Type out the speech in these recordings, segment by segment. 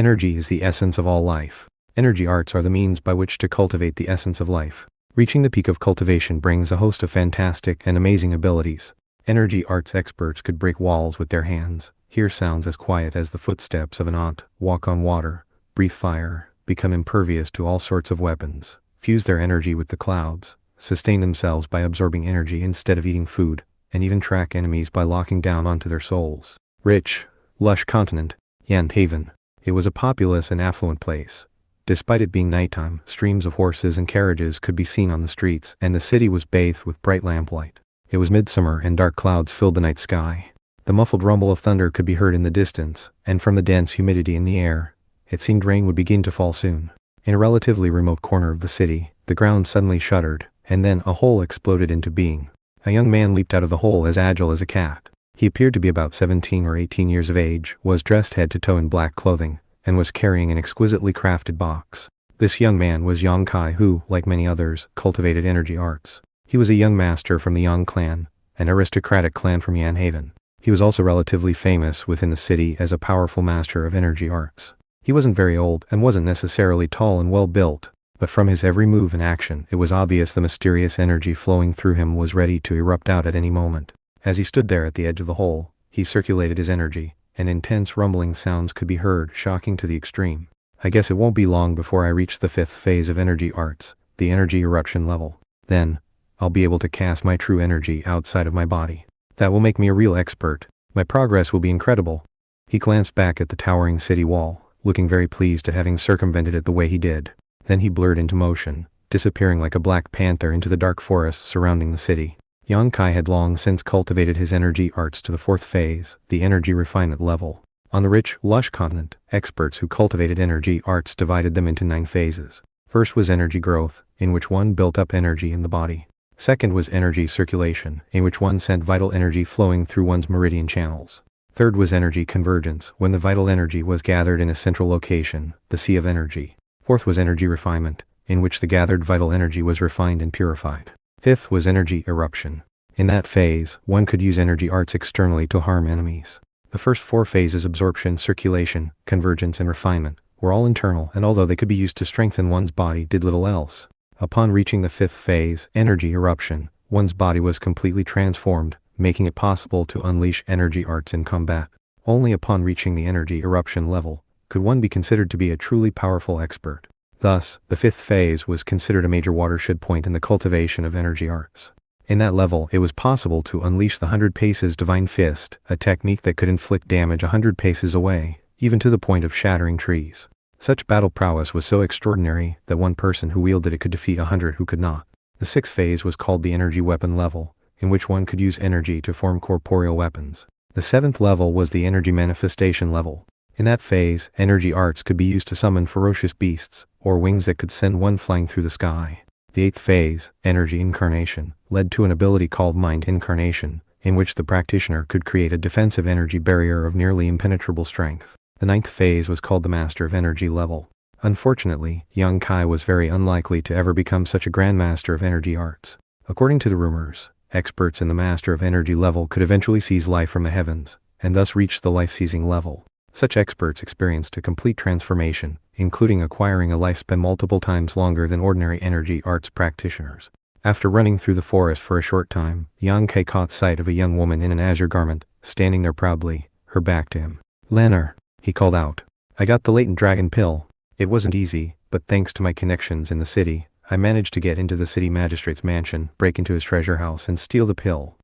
Energy is the essence of all life. Energy arts are the means by which to cultivate the essence of life. Reaching the peak of cultivation brings a host of fantastic and amazing abilities. Energy arts experts could break walls with their hands, hear sounds as quiet as the footsteps of an ant, walk on water, breathe fire, become impervious to all sorts of weapons, fuse their energy with the clouds, sustain themselves by absorbing energy instead of eating food, and even track enemies by locking down onto their souls. Rich, lush continent, Haven. It was a populous and affluent place. Despite it being nighttime, streams of horses and carriages could be seen on the streets, and the city was bathed with bright lamplight. It was midsummer and dark clouds filled the night sky. The muffled rumble of thunder could be heard in the distance, and from the dense humidity in the air, it seemed rain would begin to fall soon. In a relatively remote corner of the city, the ground suddenly shuddered, and then a hole exploded into being. A young man leaped out of the hole as agile as a cat. He appeared to be about 17 or 18 years of age, was dressed head to toe in black clothing, and was carrying an exquisitely crafted box. This young man was Yang Kai, who, like many others, cultivated energy arts. He was a young master from the Yang clan, an aristocratic clan from Haven. He was also relatively famous within the city as a powerful master of energy arts. He wasn't very old and wasn't necessarily tall and well built, but from his every move and action, it was obvious the mysterious energy flowing through him was ready to erupt out at any moment. As he stood there at the edge of the hole, he circulated his energy, and intense rumbling sounds could be heard, shocking to the extreme. I guess it won't be long before I reach the 5th phase of energy arts, the energy eruption level. Then, I'll be able to cast my true energy outside of my body. That will make me a real expert. My progress will be incredible. He glanced back at the towering city wall, looking very pleased at having circumvented it the way he did. Then he blurred into motion, disappearing like a black panther into the dark forests surrounding the city. Yang Kai had long since cultivated his energy arts to the 4th phase, the energy refinement level. On the rich, lush continent, experts who cultivated energy arts divided them into 9 phases. First was energy growth, in which one built up energy in the body. Second was energy circulation, in which one sent vital energy flowing through one's meridian channels. Third was energy convergence, when the vital energy was gathered in a central location, the sea of energy. Fourth was energy refinement, in which the gathered vital energy was refined and purified. Fifth was energy eruption. In that phase, one could use energy arts externally to harm enemies. The first 4 phases, absorption, circulation, convergence, and refinement, were all internal, and although they could be used to strengthen one's body, did little else. Upon reaching the 5th phase, energy eruption, one's body was completely transformed, making it possible to unleash energy arts in combat. Only upon reaching the energy eruption level could one be considered to be a truly powerful expert. Thus, the 5th phase was considered a major watershed point in the cultivation of energy arts. In that level, it was possible to unleash the 100 paces divine fist, a technique that could inflict damage 100 paces away, even to the point of shattering trees. Such battle prowess was so extraordinary that one person who wielded it could defeat 100 who could not. The 6th phase was called the energy weapon level, in which one could use energy to form corporeal weapons. The 7th level was the energy manifestation level. In that phase, energy arts could be used to summon ferocious beasts, or wings that could send one flying through the sky. The 8th phase, energy incarnation, led to an ability called mind incarnation, in which the practitioner could create a defensive energy barrier of nearly impenetrable strength. The 9th phase was called the master of energy level. Unfortunately, Yang Kai was very unlikely to ever become such a grandmaster of energy arts. According to the rumors, experts in the master of energy level could eventually seize life from the heavens, and thus reach the life-seizing level. Such experts experienced a complete transformation, including acquiring a lifespan multiple times longer than ordinary energy arts practitioners. After running through the forest for a short time, Yang Kai caught sight of a young woman in an azure garment, standing there proudly, her back to him. "Lanner," he called out. "I got the latent dragon pill. It wasn't easy, but thanks to my connections in the city, I managed to get into the city magistrate's mansion, break into his treasure house, and steal the pill."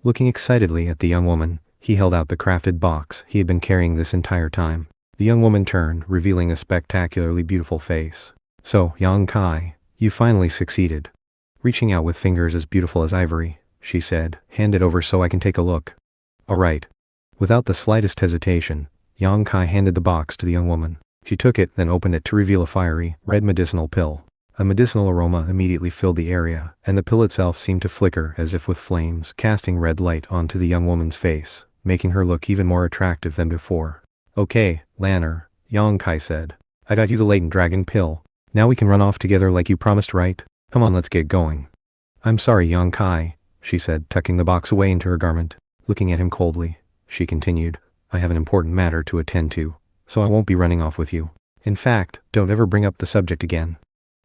Looking excitedly at the young woman, he held out the crafted box he had been carrying this entire time. The young woman turned, revealing a spectacularly beautiful face. "So, Yang Kai, you finally succeeded." Reaching out with fingers as beautiful as ivory, she said, "Hand it over so I can take a look." "All right." Without the slightest hesitation, Yang Kai handed the box to the young woman. She took it, then opened it to reveal a fiery, red medicinal pill. A medicinal aroma immediately filled the area, and the pill itself seemed to flicker as if with flames, casting red light onto the young woman's face, making her look even more attractive than before. "Okay, Lanner," Yang Kai said. "I got you the latent dragon pill. Now we can run off together like you promised, right? Come on, let's get going." "I'm sorry, Yang Kai," she said, tucking the box away into her garment. Looking at him coldly, she continued, "I have an important matter to attend to. so I won't be running off with you. In fact, don't ever bring up the subject again."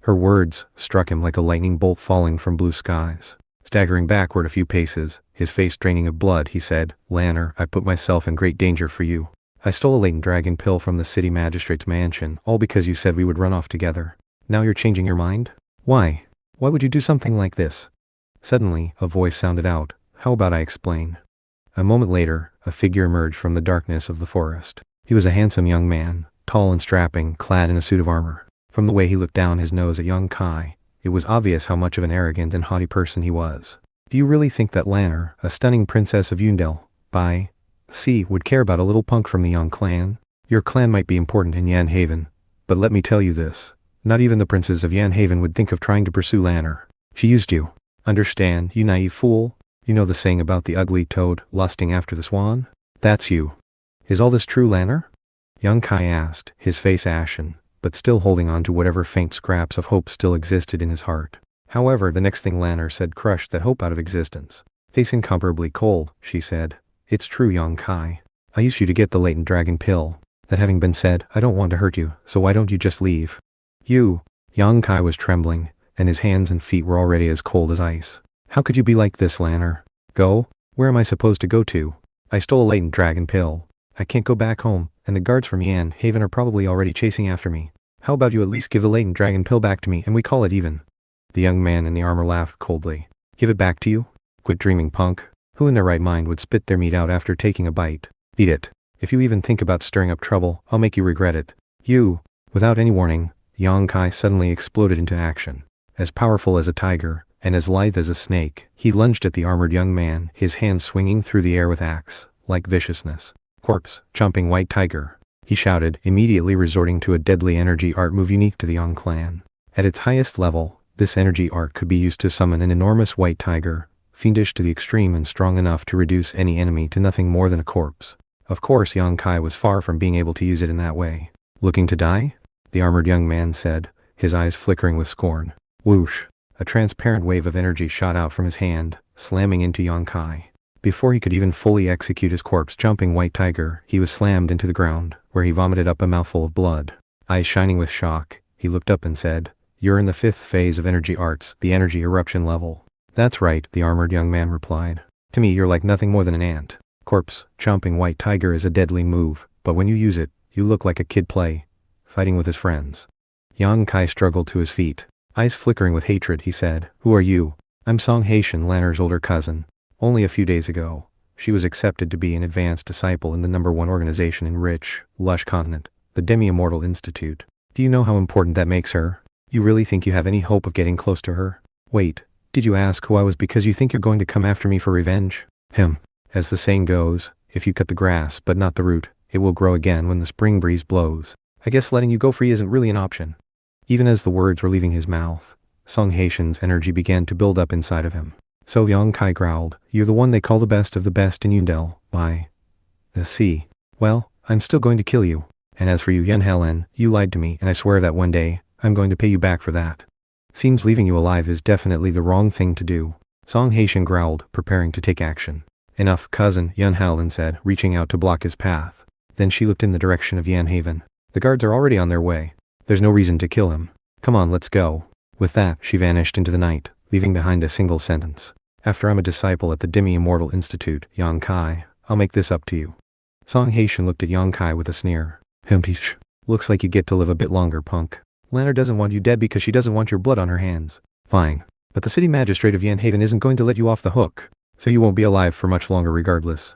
Her words struck him like a lightning bolt falling from blue skies. Staggering backward a few paces, his face draining of blood, he said, "Lanner, I put myself in great danger for you. I stole a latent dragon pill from the city magistrate's mansion, all because you said we would run off together. Now you're changing your mind? Why? Why would you do something like this?" Suddenly, a voice sounded out, "How about I explain?" A moment later, a figure emerged from the darkness of the forest. He was a handsome young man, tall and strapping, clad in a suit of armor. From the way he looked down his nose at young Kai, it was obvious how much of an arrogant and haughty person he was. "Do you really think that Lanner, a stunning princess of Yundel, by sea, would care about a little punk from the Young clan? Your clan might be important in Yanhaven, but let me tell you this. Not even the princes of Yanhaven would think of trying to pursue Lanner. She used you. Understand, you naive fool? You know the saying about the ugly toad lusting after the swan? That's you. Is all this true, Lanner?" Young Kai asked, his face ashen, but still holding on to whatever faint scraps of hope still existed in his heart. However, the next thing Lanner said crushed that hope out of existence. Face incomparably cold, she said, "It's true, young Kai. I used you to get the latent dragon pill. That having been said, I don't want to hurt you, so why don't you just leave?" "You?" Young Kai was trembling, and his hands and feet were already as cold as ice. "How could you be like this, Lanner? Go? Where am I supposed to go to? I stole a latent dragon pill. I can't go back home, and the guards from Yanhaven are probably already chasing after me. How about you at least give the latent dragon pill back to me and we call it even?" The young man in the armor laughed coldly. "Give it back to you? Quit dreaming, punk. Who in their right mind would spit their meat out after taking a bite? Eat it. If you even think about stirring up trouble, I'll make you regret it." "You!" Without any warning, Young Kai suddenly exploded into action. As powerful as a tiger, and as lithe as a snake, he lunged at the armored young man, his hands swinging through the air with axe-like viciousness. "Corpse, chomping white tiger," he shouted, immediately resorting to a deadly energy art move unique to the Young clan. At its highest level, this energy art could be used to summon an enormous white tiger, fiendish to the extreme and strong enough to reduce any enemy to nothing more than a corpse. Of course, Young Kai was far from being able to use it in that way. "Looking to die?" the armored young man said, his eyes flickering with scorn. Whoosh! A transparent wave of energy shot out from his hand, slamming into Young Kai. Before he could even fully execute his corpse-jumping white tiger, he was slammed into the ground, where he vomited up a mouthful of blood. Eyes shining with shock, he looked up and said, "You're in the 5th phase of energy arts, the energy eruption level." "That's right," the armored young man replied. "To me you're like nothing more than an ant. Corpse, chomping white tiger is a deadly move, but when you use it, you look like a kid fighting with his friends." Young Kai struggled to his feet. Eyes flickering with hatred, he said, "Who are you?" "I'm Song Haitian, Lanner's older cousin. Only a few days ago, she was accepted to be an advanced disciple in the #1 organization in rich, lush continent, the Demi-Immortal Institute. Do you know how important that makes her? You really think you have any hope of getting close to her? Wait, did you ask who I was because you think you're going to come after me for revenge? As the saying goes, if you cut the grass but not the root, it will grow again when the spring breeze blows. I guess letting you go free isn't really an option." Even as the words were leaving his mouth, Song Haitian's energy began to build up inside of him. So Young Kai growled, "You're the one they call the best of the best in Yundel, by the sea. Well, I'm still going to kill you. And as for you, Yanhelen, you lied to me, and I swear that one day, I'm going to pay you back for that. Seems leaving you alive is definitely the wrong thing to do." Song Haitian growled, preparing to take action. "Enough, cousin," Yanhelen said, reaching out to block his path. Then she looked in the direction of Yanhaven. "The guards are already on their way. There's no reason to kill him. Come on, let's go." With that, she vanished into the night, leaving behind a single sentence. "After I'm a disciple at the Demi-Immortal Institute, Young Kai, I'll make this up to you." Song Haitian looked at Young Kai with a sneer. Looks like you get to live a bit longer, punk. Lanner doesn't want you dead because she doesn't want your blood on her hands. Fine. But the city magistrate of Yanhaven isn't going to let you off the hook, so you won't be alive for much longer regardless."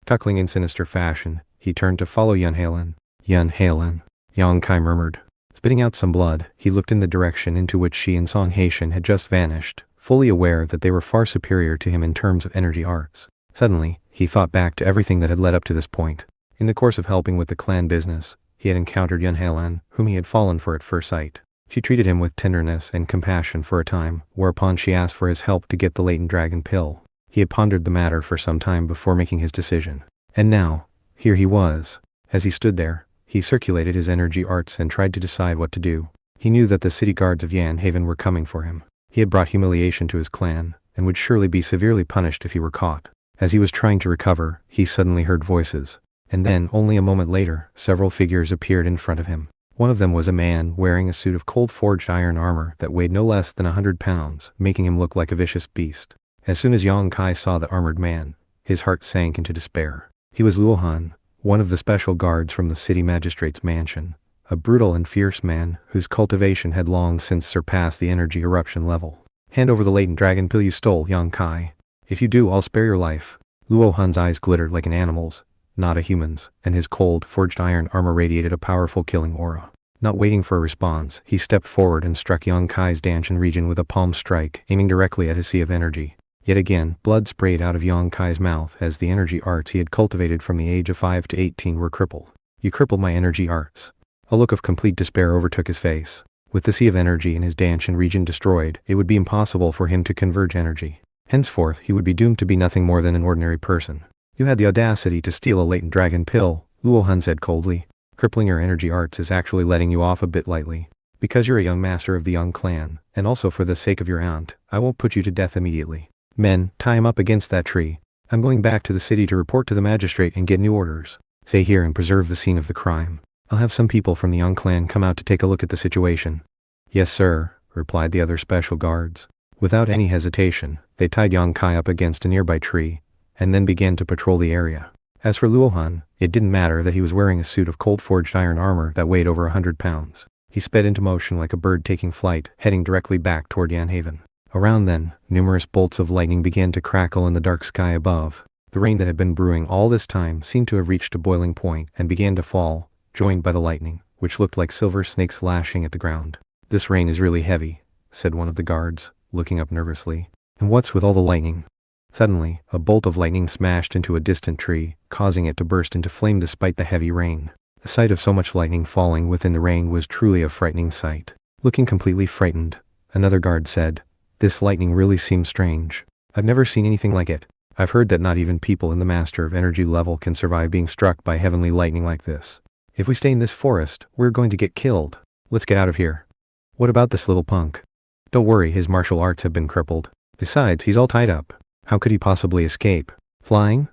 Chuckling in sinister fashion, he turned to follow Yanhalen. "Yanhalen," Young Kai murmured. Spitting out some blood, he looked in the direction into which she and Song Haitian had just vanished, fully aware that they were far superior to him in terms of energy arts. Suddenly, he thought back to everything that had led up to this point. In the course of helping with the clan business, he had encountered Yanhalen, whom he had fallen for at first sight. She treated him with tenderness and compassion for a time, whereupon she asked for his help to get the latent dragon pill. He had pondered the matter for some time before making his decision. And now, here he was. As he stood there, he circulated his energy arts and tried to decide what to do. He knew that the city guards of Yanhaven were coming for him. He had brought humiliation to his clan, and would surely be severely punished if he were caught. As he was trying to recover, he suddenly heard voices. And then, only a moment later, several figures appeared in front of him. One of them was a man wearing a suit of cold-forged iron armor that weighed no less than 100 pounds, making him look like a vicious beast. As soon as Yang Kai saw the armored man, his heart sank into despair. He was Luo Han, one of the special guards from the city magistrate's mansion, a brutal and fierce man whose cultivation had long since surpassed the energy eruption level. "Hand over the latent dragon pill you stole, Yang Kai. If you do, I'll spare your life." Luo Han's eyes glittered like an animal's, not a human's, and his cold, forged iron armor radiated a powerful killing aura. Not waiting for a response, he stepped forward and struck Yang Kai's Danshan region with a palm strike, aiming directly at his sea of energy. Yet again, blood sprayed out of Yang Kai's mouth as the energy arts he had cultivated from the age of 5 to 18 were crippled. "You crippled my energy arts." A look of complete despair overtook his face. With the sea of energy in his Danshan region destroyed, it would be impossible for him to converge energy. Henceforth, he would be doomed to be nothing more than an ordinary person. "You had the audacity to steal a latent dragon pill," Luo Han said coldly. "Crippling your energy arts is actually letting you off a bit lightly. Because you're a young master of the Young clan, and also for the sake of your aunt, I won't put you to death immediately. Men, tie him up against that tree. I'm going back to the city to report to the magistrate and get new orders. Stay here and preserve the scene of the crime. I'll have some people from the Young clan come out to take a look at the situation." "Yes, sir," replied the other special guards. Without any hesitation, they tied Yang Kai up against a nearby tree, and then began to patrol the area. As for Luo Han, it didn't matter that he was wearing a suit of cold-forged iron armor that weighed over 100 pounds. He sped into motion like a bird taking flight, heading directly back toward Yanhaven. Around then, numerous bolts of lightning began to crackle in the dark sky above. The rain that had been brewing all this time seemed to have reached a boiling point and began to fall, joined by the lightning, which looked like silver snakes lashing at the ground. "This rain is really heavy," said one of the guards, looking up nervously. "And what's with all the lightning?" Suddenly, a bolt of lightning smashed into a distant tree, causing it to burst into flame despite the heavy rain. The sight of so much lightning falling within the rain was truly a frightening sight. Looking completely frightened, another guard said, "This lightning really seems strange. I've never seen anything like it. I've heard that not even people in the Master of Energy level can survive being struck by heavenly lightning like this. If we stay in this forest, we're going to get killed. Let's get out of here." "What about this little punk?" "Don't worry, his martial arts have been crippled. Besides, he's all tied up. How could he possibly escape? Flying?"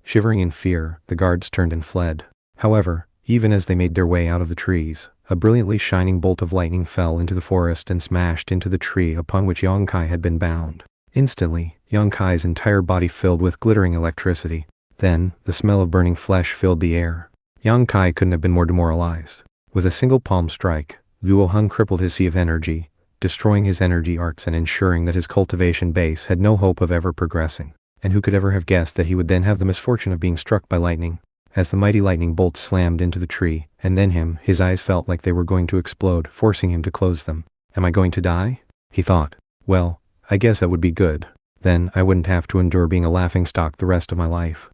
Shivering in fear, the guards turned and fled. However, even as they made their way out of the trees, a brilliantly shining bolt of lightning fell into the forest and smashed into the tree upon which Yang Kai had been bound. Instantly, Yang Kai's entire body filled with glittering electricity. Then, the smell of burning flesh filled the air. Yang Kai couldn't have been more demoralized. With a single palm strike, Luo Han crippled his sea of energy, destroying his energy arts and ensuring that his cultivation base had no hope of ever progressing. And who could ever have guessed that he would then have the misfortune of being struck by lightning? As the mighty lightning bolt slammed into the tree, and then his eyes felt like they were going to explode, forcing him to close them. "Am I going to die?" he thought. "Well, I guess that would be good. Then I wouldn't have to endure being a laughingstock the rest of my life."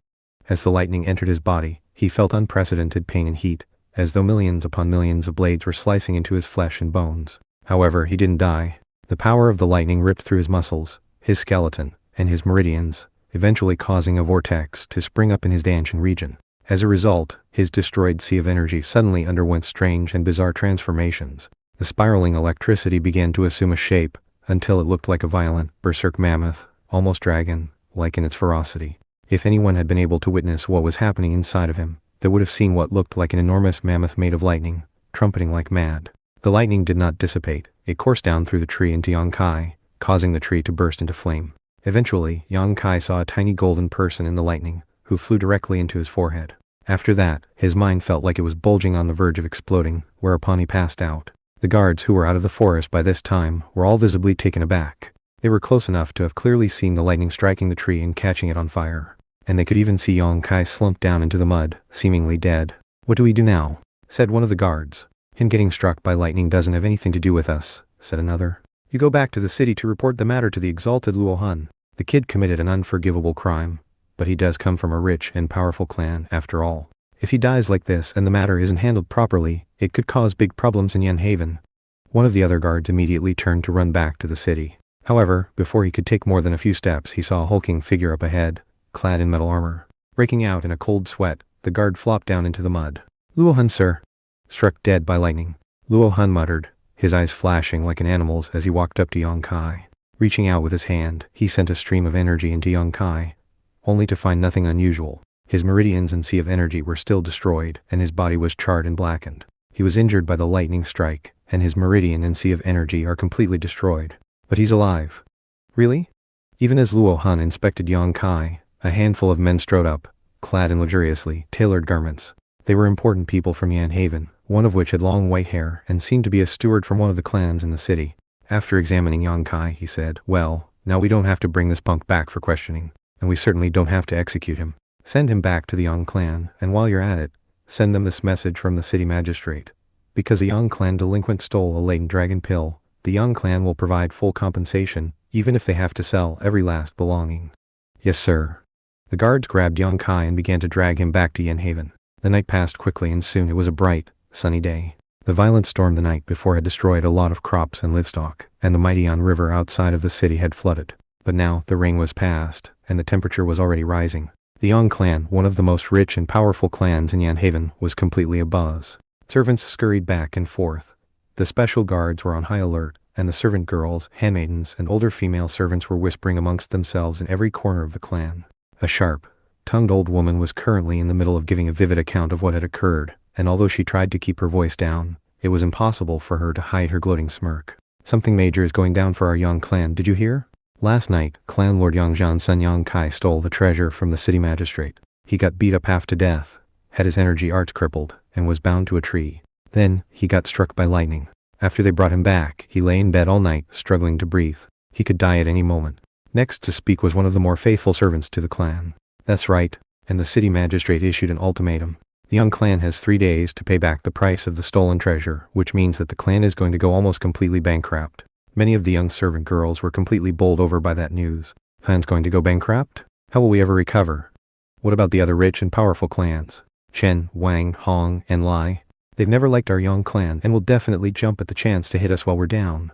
As the lightning entered his body, he felt unprecedented pain and heat, as though millions upon millions of blades were slicing into his flesh and bones. However, he didn't die. The power of the lightning ripped through his muscles, his skeleton, and his meridians, eventually causing a vortex to spring up in his Danshan region. As a result, his destroyed sea of energy suddenly underwent strange and bizarre transformations. The spiraling electricity began to assume a shape, until it looked like a violent, berserk mammoth, almost dragon-like in its ferocity. If anyone had been able to witness what was happening inside of him, they would have seen what looked like an enormous mammoth made of lightning, trumpeting like mad. The lightning did not dissipate. It coursed down through the tree into Yang Kai, causing the tree to burst into flame. Eventually, Yang Kai saw a tiny golden person in the lightning, who flew directly into his forehead. After that, his mind felt like it was bulging on the verge of exploding, whereupon he passed out. The guards who were out of the forest by this time were all visibly taken aback. They were close enough to have clearly seen the lightning striking the tree and catching it on fire. And they could even see Yang Kai slump down into the mud, seemingly dead. "What do we do now?" said one of the guards. "Him getting struck by lightning doesn't have anything to do with us," said another. "You go back to the city to report the matter to the exalted Luo Han. The kid committed an unforgivable crime, but he does come from a rich and powerful clan after all. If he dies like this and the matter isn't handled properly, it could cause big problems in Yanhaven." One of the other guards immediately turned to run back to the city. However, before he could take more than a few steps, he saw a hulking figure up ahead, clad in metal armor. Breaking out in a cold sweat, the guard flopped down into the mud. "Luo Han, sir." Struck dead by lightning, Luo Han muttered, his eyes flashing like an animal's as he walked up to Yang Kai. Reaching out with his hand, he sent a stream of energy into Yang Kai, only to find nothing unusual. His meridians and sea of energy were still destroyed, and his body was charred and blackened. He was injured by the lightning strike, and his meridian and sea of energy are completely destroyed. But he's alive. Really? Even as Luo Han inspected Yang Kai, a handful of men strode up, clad in luxuriously tailored garments. They were important people from Yan Haven, one of which had long white hair and seemed to be a steward from one of the clans in the city. After examining Yang Kai, he said, "Well, now we don't have to bring this punk back for questioning, and we certainly don't have to execute him. Send him back to the Yang clan, and while you're at it, send them this message from the city magistrate. Because a Yang clan delinquent stole a latent dragon pill, the Yang clan will provide full compensation, even if they have to sell every last belonging." "Yes, sir." The guards grabbed Yang Kai and began to drag him back to Yan Haven. The night passed quickly and soon it was a bright, sunny day. The violent storm the night before had destroyed a lot of crops and livestock, and the mighty Yan River outside of the city had flooded. But now the rain was past, and the temperature was already rising. The Yang clan, one of the most rich and powerful clans in Yan Haven, was completely abuzz. Servants scurried back and forth. The special guards were on high alert, and the servant girls, handmaidens, and older female servants were whispering amongst themselves in every corner of the clan. A sharp-tongued old woman was currently in the middle of giving a vivid account of what had occurred, and although she tried to keep her voice down, it was impossible for her to hide her gloating smirk. "Something major is going down for our Yang clan, did you hear? Last night, Clan Lord Yang Zhan's son Yang Kai stole the treasure from the city magistrate. He got beat up half to death, had his energy arts crippled, and was bound to a tree. Then, he got struck by lightning. After they brought him back, he lay in bed all night, struggling to breathe. He could die at any moment." Next to speak was one of the more faithful servants to the clan. "That's right, and the city magistrate issued an ultimatum. The Yang clan has 3 days to pay back the price of the stolen treasure, which means that the clan is going to go almost completely bankrupt." Many of the young servant girls were completely bowled over by that news. "Clan's going to go bankrupt? How will we ever recover? What about the other rich and powerful clans? Chen, Wang, Hong, and Lai? They've never liked our Yang clan and will definitely jump at the chance to hit us while we're down.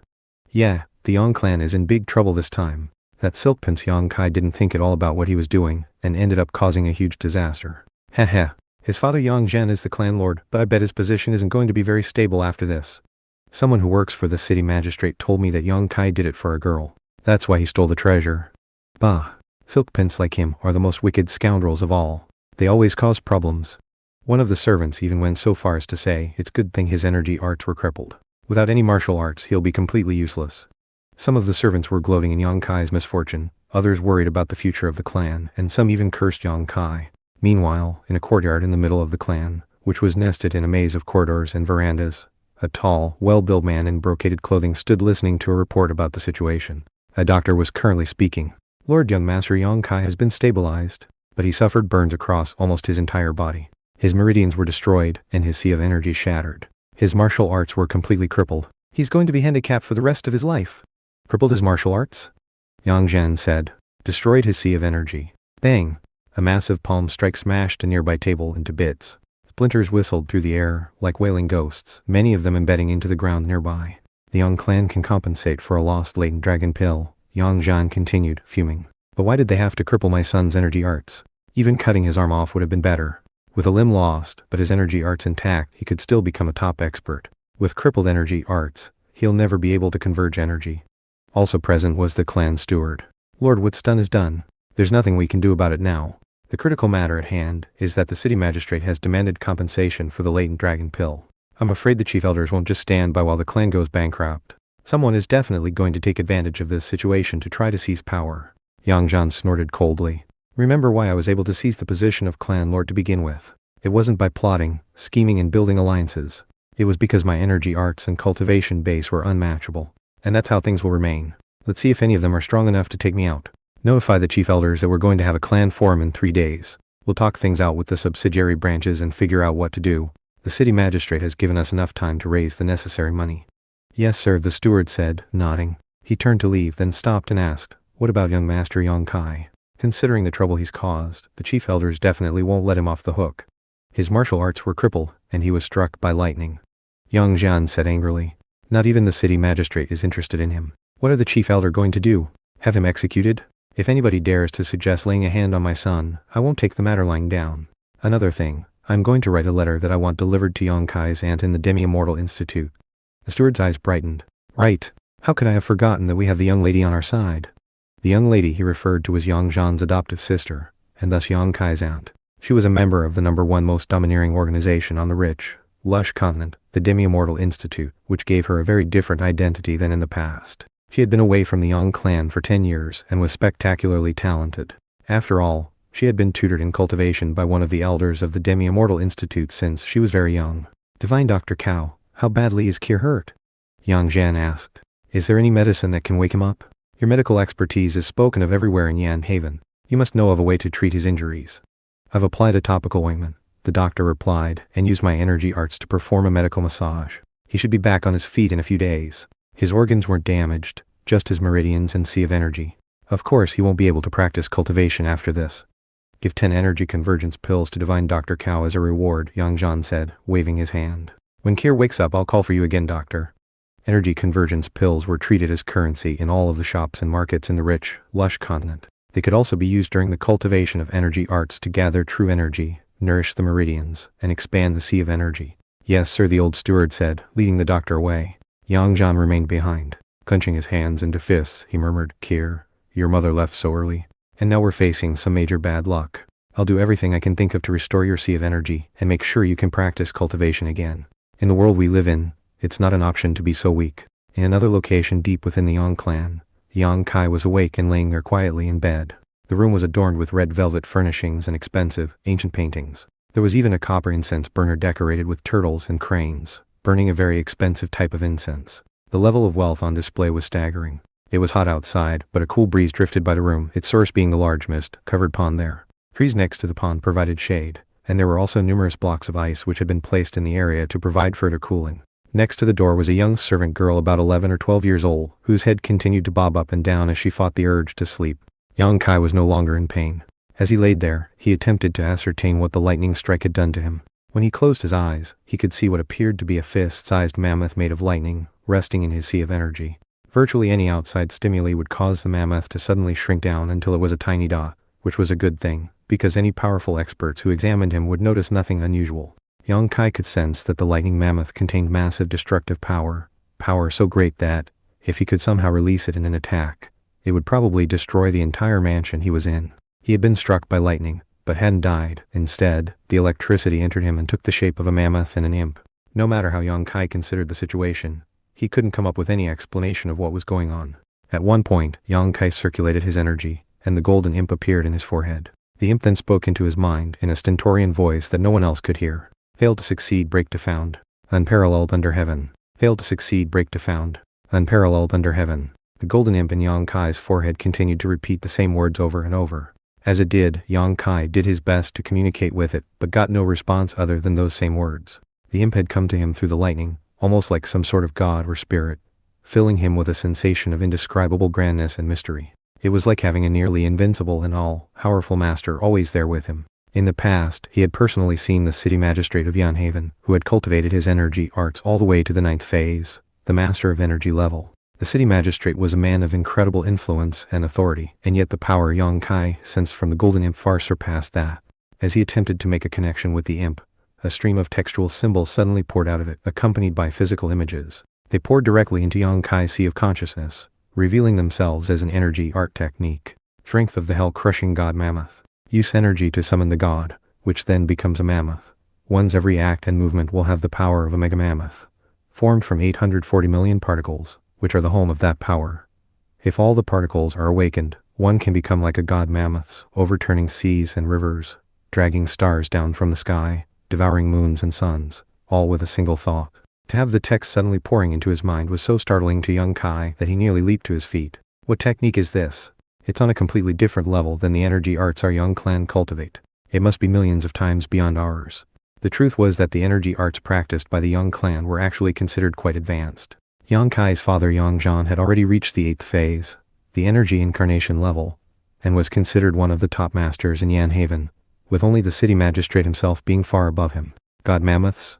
Yeah, the Yang clan is in big trouble this time." That silk prince Yang Kai didn't think at all about what he was doing, and ended up causing a huge disaster. Heh. His father Yang Zhen is the clan lord, but I bet his position isn't going to be very stable after this. Someone who works for the city magistrate told me that Yang Kai did it for a girl. That's why he stole the treasure. Bah. Silk prints like him are the most wicked scoundrels of all. They always cause problems. One of the servants even went so far as to say it's good thing his energy arts were crippled. Without any martial arts, he'll be completely useless. Some of the servants were gloating in Yang Kai's misfortune, others worried about the future of the clan, and some even cursed Yang Kai. Meanwhile, in a courtyard in the middle of the clan, which was nested in a maze of corridors and verandas, a tall, well-built man in brocaded clothing stood listening to a report about the situation. A doctor was currently speaking. "Lord Young Master Yang Kai has been stabilized, but he suffered burns across almost his entire body. His meridians were destroyed, and his sea of energy shattered. His martial arts were completely crippled. He's going to be handicapped for the rest of his life." "Crippled his martial arts?" Yang Zhan said. "Destroyed his sea of energy." Bang! A massive palm strike smashed a nearby table into bits. Splinters whistled through the air, like wailing ghosts, many of them embedding into the ground nearby. "The Yang clan can compensate for a lost latent dragon pill," Yang Zhan continued, fuming. "But why did they have to cripple my son's energy arts? Even cutting his arm off would have been better. With a limb lost, but his energy arts intact, he could still become a top expert. With crippled energy arts, he'll never be able to converge energy." Also present was the clan steward. "Lord, what's done is done. There's nothing we can do about it now. The critical matter at hand is that the city magistrate has demanded compensation for the latent dragon pill. I'm afraid the chief elders won't just stand by while the clan goes bankrupt. Someone is definitely going to take advantage of this situation to try to seize power." Yang Zhan snorted coldly. "Remember why I was able to seize the position of clan lord to begin with. It wasn't by plotting, scheming and building alliances. It was because my energy arts and cultivation base were unmatchable. And that's how things will remain. Let's see if any of them are strong enough to take me out. Notify the chief elders that we're going to have a clan forum in 3 days. We'll talk things out with the subsidiary branches and figure out what to do. The city magistrate has given us enough time to raise the necessary money." "Yes, sir," the steward said, nodding. He turned to leave, then stopped and asked, "What about young Master Yang Kai? Considering the trouble he's caused, the chief elders definitely won't let him off the hook. His martial arts were crippled, and he was struck by lightning." Yang Zhan said angrily. "Not even the city magistrate is interested in him. What are the chief elder going to do? Have him executed? If anybody dares to suggest laying a hand on my son, I won't take the matter lying down. Another thing, I'm going to write a letter that I want delivered to Yang Kai's aunt in the Demi-Immortal Institute." The steward's eyes brightened. "Right. How could I have forgotten that we have the young lady on our side?" The young lady he referred to was Yang Zhan's adoptive sister, and thus Yang Kai's aunt. She was a member of the #1 most domineering organization on the rich, lush continent, the Demi-Immortal Institute, which gave her a very different identity than in the past. She had been away from the Yang clan for 10 years and was spectacularly talented. After all, she had been tutored in cultivation by one of the elders of the Demi-Immortal Institute since she was very young. Divine Dr. Cao, how badly is Kier hurt? Yang Zhan asked. Is there any medicine that can wake him up? Your medical expertise is spoken of everywhere in Yan Haven. You must know of a way to treat his injuries. I've applied a topical ointment, the doctor replied, and used my energy arts to perform a medical massage. He should be back on his feet in a few days. His organs weren't damaged, just his meridians and sea of energy. Of course, he won't be able to practice cultivation after this. Give 10 energy convergence pills to Divine Dr. Cao as a reward, Yang Zhan said, waving his hand. When Kier wakes up, I'll call for you again, doctor. Energy convergence pills were treated as currency in all of the shops and markets in the rich, lush continent. They could also be used during the cultivation of energy arts to gather true energy, nourish the meridians, and expand the sea of energy. Yes, sir, the old steward said, leading the doctor away. Yang Zhan remained behind. Clenching his hands into fists, he murmured, Kier, your mother left so early. And now we're facing some major bad luck. I'll do everything I can think of to restore your sea of energy and make sure you can practice cultivation again. In the world we live in, it's not an option to be so weak. In another location deep within the Yang clan, Yang Kai was awake and laying there quietly in bed. The room was adorned with red velvet furnishings and expensive, ancient paintings. There was even a copper incense burner decorated with turtles and cranes, burning a very expensive type of incense. The level of wealth on display was staggering. It was hot outside, but a cool breeze drifted by the room, its source being the large mist-covered pond there. Trees next to the pond provided shade, and there were also numerous blocks of ice which had been placed in the area to provide further cooling. Next to the door was a young servant girl about 11 or 12 years old, whose head continued to bob up and down as she fought the urge to sleep. Yang Kai was no longer in pain. As he laid there, he attempted to ascertain what the lightning strike had done to him. When he closed his eyes, he could see what appeared to be a fist-sized mammoth made of lightning, resting in his sea of energy. Virtually any outside stimuli would cause the mammoth to suddenly shrink down until it was a tiny dot, which was a good thing, because any powerful experts who examined him would notice nothing unusual. Yang Kai could sense that the lightning mammoth contained massive destructive power so great that, if he could somehow release it in an attack, it would probably destroy the entire mansion he was in. He had been struck by lightning, but hadn't died. Instead, the electricity entered him and took the shape of a mammoth and an imp. No matter how Yang Kai considered the situation, he couldn't come up with any explanation of what was going on. At one point, Yang Kai circulated his energy, and the golden imp appeared in his forehead. The imp then spoke into his mind in a stentorian voice that no one else could hear. Failed to succeed, break to found. Unparalleled under heaven. Failed to succeed, break to found. Unparalleled under heaven. The golden imp in Yang Kai's forehead continued to repeat the same words over and over. As it did, Yang Kai did his best to communicate with it, but got no response other than those same words. The imp had come to him through the lightning, almost like some sort of god or spirit, filling him with a sensation of indescribable grandness and mystery. It was like having a nearly invincible and all-powerful master always there with him. In the past, he had personally seen the city magistrate of Yan Haven, who had cultivated his energy arts all the way to the 9th phase, the master of energy level. The city magistrate was a man of incredible influence and authority, and yet the power Yang Kai sensed from the golden imp far surpassed that. As he attempted to make a connection with the imp, a stream of textual symbols suddenly poured out of it, accompanied by physical images. They poured directly into Yang Kai's sea of consciousness, revealing themselves as an energy art technique. Strength of the hell-crushing god mammoth. Use energy to summon the god, which then becomes a mammoth. One's every act and movement will have the power of a mega mammoth, formed from 840 million particles, which are the home of that power. If all the particles are awakened, one can become like a god mammoths, overturning seas and rivers, dragging stars down from the sky, devouring moons and suns, all with a single thought. To have the text suddenly pouring into his mind was so startling to Yang Kai that he nearly leaped to his feet. What technique is this? It's on a completely different level than the energy arts our young clan cultivate. It must be millions of times beyond ours. The truth was that the energy arts practiced by the young clan were actually considered quite advanced. Yang Kai's father Yang Zhan had already reached the 8th phase, the energy incarnation level, and was considered one of the top masters in Yan Haven, with only the city magistrate himself being far above him. God mammoths?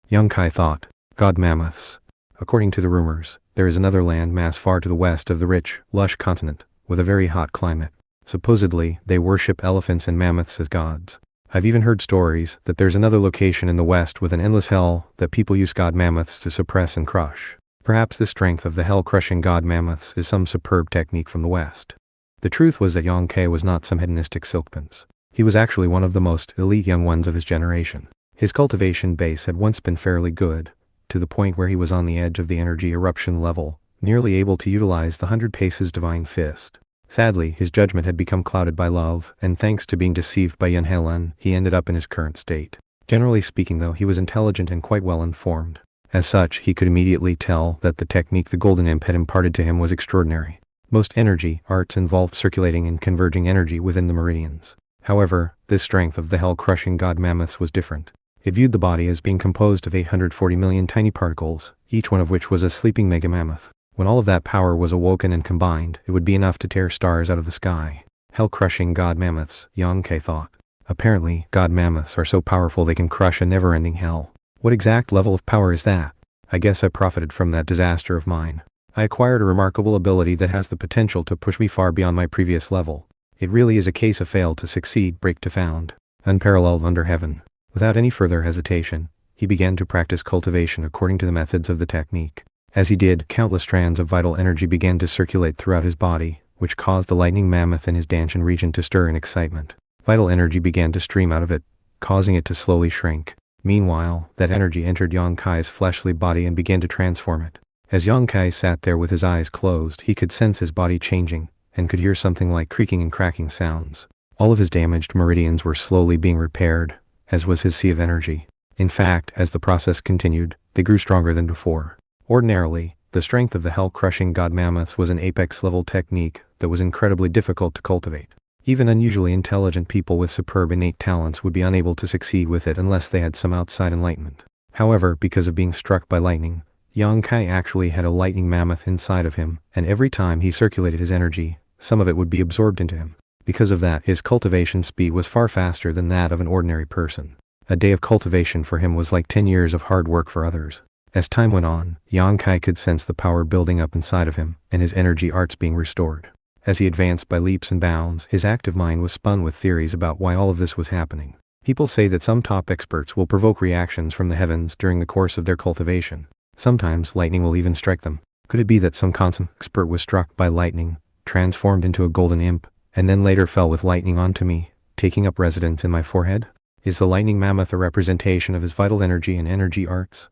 Yang Kai thought. God mammoths. According to the rumors, there is another land mass far to the west of the rich, lush continent, with a very hot climate. Supposedly, they worship elephants and mammoths as gods. I've even heard stories that there's another location in the west with an endless hell that people use god mammoths to suppress and crush. Perhaps the strength of the hell-crushing god mammoths is some superb technique from the west. The truth was that Yang Kai was not some hedonistic silkprince. He was actually one of the most elite young ones of his generation. His cultivation base had once been fairly good, to the point where he was on the edge of the energy eruption level, nearly able to utilize the 100 paces divine fist. Sadly, his judgment had become clouded by love, and thanks to being deceived by Yun Helen, he ended up in his current state. Generally speaking though, he was intelligent and quite well informed. As such, he could immediately tell that the technique the Golden Imp had imparted to him was extraordinary. Most energy arts involved circulating and converging energy within the meridians. However, this strength of the hell-crushing god mammoths was different. It viewed the body as being composed of 840 million tiny particles, each one of which was a sleeping mega mammoth. When all of that power was awoken and combined, it would be enough to tear stars out of the sky. Hell-crushing god mammoths, Yang Kai thought. Apparently, god mammoths are so powerful they can crush a never-ending hell. What exact level of power is that? I guess I profited from that disaster of mine. I acquired a remarkable ability that has the potential to push me far beyond my previous level. It really is a case of fail to succeed, break to found. Unparalleled under heaven. Without any further hesitation, he began to practice cultivation according to the methods of the technique. As he did, countless strands of vital energy began to circulate throughout his body, which caused the lightning mammoth in his Danshan region to stir in excitement. Vital energy began to stream out of it, causing it to slowly shrink. Meanwhile, that energy entered Yang Kai's fleshly body and began to transform it. As Yang Kai sat there with his eyes closed, he could sense his body changing, and could hear something like creaking and cracking sounds. All of his damaged meridians were slowly being repaired, as was his sea of energy. In fact, as the process continued, they grew stronger than before. Ordinarily, the strength of the hell-crushing god mammoths was an apex-level technique that was incredibly difficult to cultivate. Even unusually intelligent people with superb innate talents would be unable to succeed with it unless they had some outside enlightenment. However, because of being struck by lightning, Yang Kai actually had a lightning mammoth inside of him, and every time he circulated his energy, some of it would be absorbed into him. Because of that, his cultivation speed was far faster than that of an ordinary person. A day of cultivation for him was like 10 years of hard work for others. As time went on, Yang Kai could sense the power building up inside of him, and his energy arts being restored. As he advanced by leaps and bounds, his active mind was spun with theories about why all of this was happening. People say that some top experts will provoke reactions from the heavens during the course of their cultivation. Sometimes lightning will even strike them. Could it be that some consummate expert was struck by lightning, transformed into a golden imp, and then later fell with lightning onto me, taking up residence in my forehead? Is the lightning mammoth a representation of his vital energy and energy arts?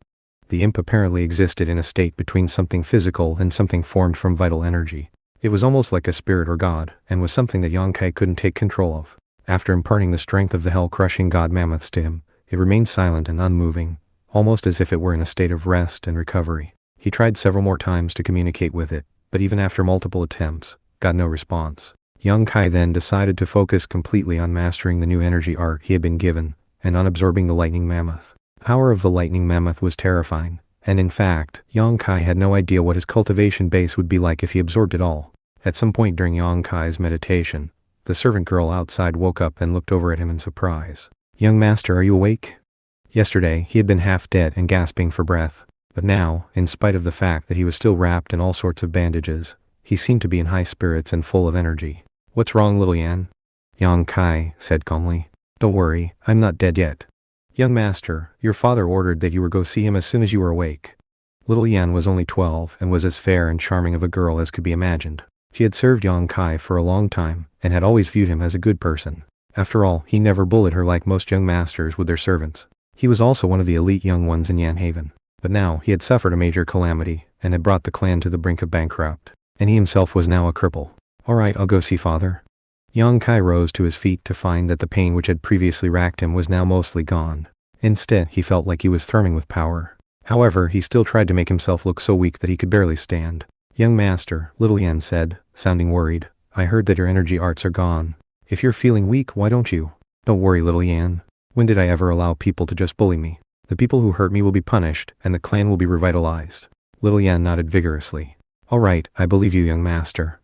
The imp apparently existed in a state between something physical and something formed from vital energy. It was almost like a spirit or god, and was something that Yang Kai couldn't take control of. After imparting the strength of the hell-crushing god mammoths to him, it remained silent and unmoving, almost as if it were in a state of rest and recovery. He tried several more times to communicate with it, but even after multiple attempts, got no response. Yang Kai then decided to focus completely on mastering the new energy art he had been given, and on absorbing the lightning mammoth. The power of the lightning mammoth was terrifying, and in fact, Yang Kai had no idea what his cultivation base would be like if he absorbed it all. At some point during Yang Kai's meditation, the servant girl outside woke up and looked over at him in surprise. "Young master, are you awake?" Yesterday, he had been half dead and gasping for breath, but now, in spite of the fact that he was still wrapped in all sorts of bandages, he seemed to be in high spirits and full of energy. "What's wrong, little Yan?" Yang Kai said calmly. "Don't worry, I'm not dead yet. Young master, your father ordered that you were go see him as soon as you were awake." Little Yan was only 12 and was as fair and charming of a girl as could be imagined. She had served Yang Kai for a long time, and had always viewed him as a good person. After all, he never bullied her like most young masters with their servants. He was also one of the elite young ones in Yan Haven. But now, he had suffered a major calamity, and had brought the clan to the brink of bankrupt. And he himself was now a cripple. "Alright, I'll go see father." Yang Kai rose to his feet to find that the pain which had previously racked him was now mostly gone. Instead, he felt like he was thruming with power. However, he still tried to make himself look so weak that he could barely stand. "Young master," Little Yan said, sounding worried, "I heard that your energy arts are gone. If you're feeling weak, why don't you?" "Don't worry, Little Yan. When did I ever allow people to just bully me? The people who hurt me will be punished, and the clan will be revitalized." Little Yan nodded vigorously. "Alright, I believe you, young master."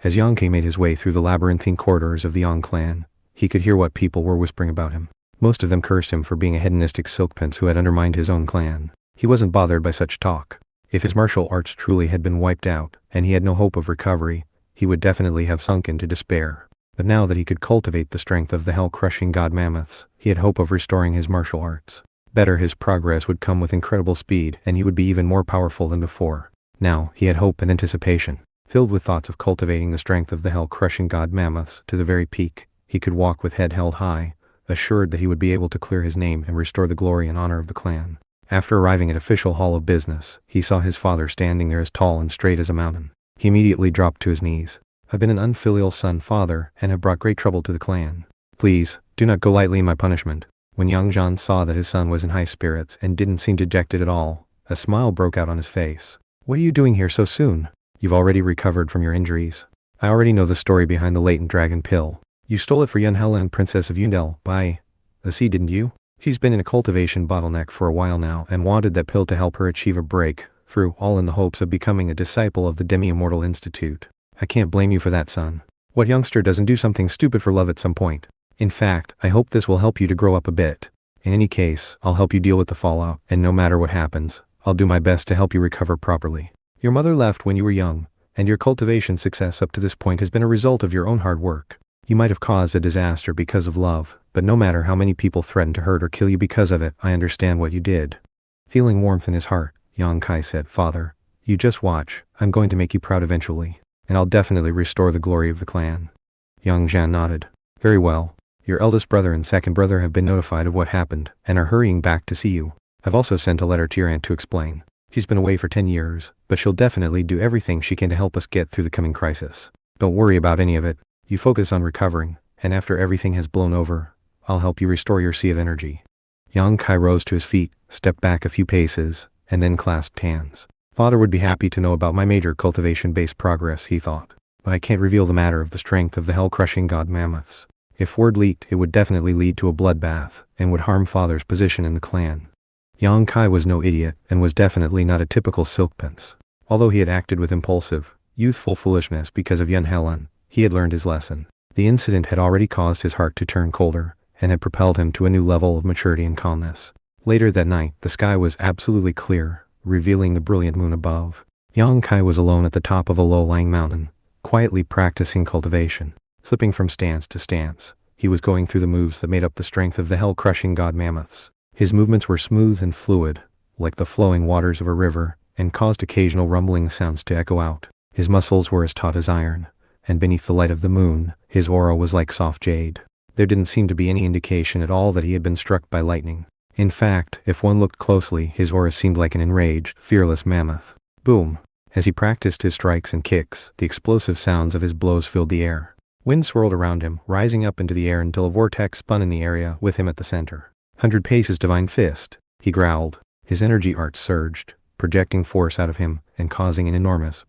As Yang Kai made his way through the labyrinthine corridors of the Yang clan, he could hear what people were whispering about him. Most of them cursed him for being a hedonistic silkprince who had undermined his own clan. He wasn't bothered by such talk. If his martial arts truly had been wiped out, and he had no hope of recovery, he would definitely have sunk into despair. But now that he could cultivate the strength of the hell-crushing god mammoths, he had hope of restoring his martial arts. Better, his progress would come with incredible speed, and he would be even more powerful than before. Now, he had hope and anticipation. Filled with thoughts of cultivating the strength of the hell-crushing god mammoths to the very peak, he could walk with head held high, assured that he would be able to clear his name and restore the glory and honor of the clan. After arriving at official hall of business, he saw his father standing there as tall and straight as a mountain. He immediately dropped to his knees. "I've been an unfilial son, father, and have brought great trouble to the clan. Please, do not go lightly in my punishment." When young Jean saw that his son was in high spirits and didn't seem dejected at all, a smile broke out on his face. "What are you doing here so soon? You've already recovered from your injuries. I already know the story behind the latent dragon pill. You stole it for young Helen, Princess of Yundel, by the sea, didn't you? She's been in a cultivation bottleneck for a while now and wanted that pill to help her achieve a breakthrough, all in the hopes of becoming a disciple of the Demi-Immortal Institute. I can't blame you for that, son. What youngster doesn't do something stupid for love at some point? In fact, I hope this will help you to grow up a bit. In any case, I'll help you deal with the fallout, and no matter what happens, I'll do my best to help you recover properly. Your mother left when you were young, and your cultivation success up to this point has been a result of your own hard work. You might have caused a disaster because of love, but no matter how many people threatened to hurt or kill you because of it, I understand what you did." Feeling warmth in his heart, Yang Kai said, "Father, you just watch, I'm going to make you proud eventually, and I'll definitely restore the glory of the clan." Young Jan nodded. "Very well. Your eldest brother and second brother have been notified of what happened, and are hurrying back to see you. I've also sent a letter to your aunt to explain. She's been away for 10 years, but she'll definitely do everything she can to help us get through the coming crisis. Don't worry about any of it. You focus on recovering, and after everything has blown over, I'll help you restore your sea of energy." Yang Kai rose to his feet, stepped back a few paces, and then clasped hands. "Father would be happy to know about my major cultivation-based progress," he thought. "But I can't reveal the matter of the strength of the hell-crushing god mammoths. If word leaked, it would definitely lead to a bloodbath, and would harm father's position in the clan." Yang Kai was no idiot, and was definitely not a typical silkprince. Although he had acted with impulsive, youthful foolishness because of Yun Helen, he had learned his lesson. The incident had already caused his heart to turn colder, and had propelled him to a new level of maturity and calmness. Later that night, the sky was absolutely clear, revealing the brilliant moon above. Yang Kai was alone at the top of a low-lying mountain, quietly practicing cultivation. Slipping from stance to stance, he was going through the moves that made up the strength of the hell-crushing god mammoths. His movements were smooth and fluid, like the flowing waters of a river, and caused occasional rumbling sounds to echo out. His muscles were as taut as iron, and beneath the light of the moon, his aura was like soft jade. There didn't seem to be any indication at all that he had been struck by lightning. In fact, if one looked closely, his aura seemed like an enraged, fearless mammoth. Boom! As he practiced his strikes and kicks, the explosive sounds of his blows filled the air. Wind swirled around him, rising up into the air until a vortex spun in the area with him at the center. "100 paces divine fist," he growled. His energy arts surged, projecting force out of him and causing an enormous,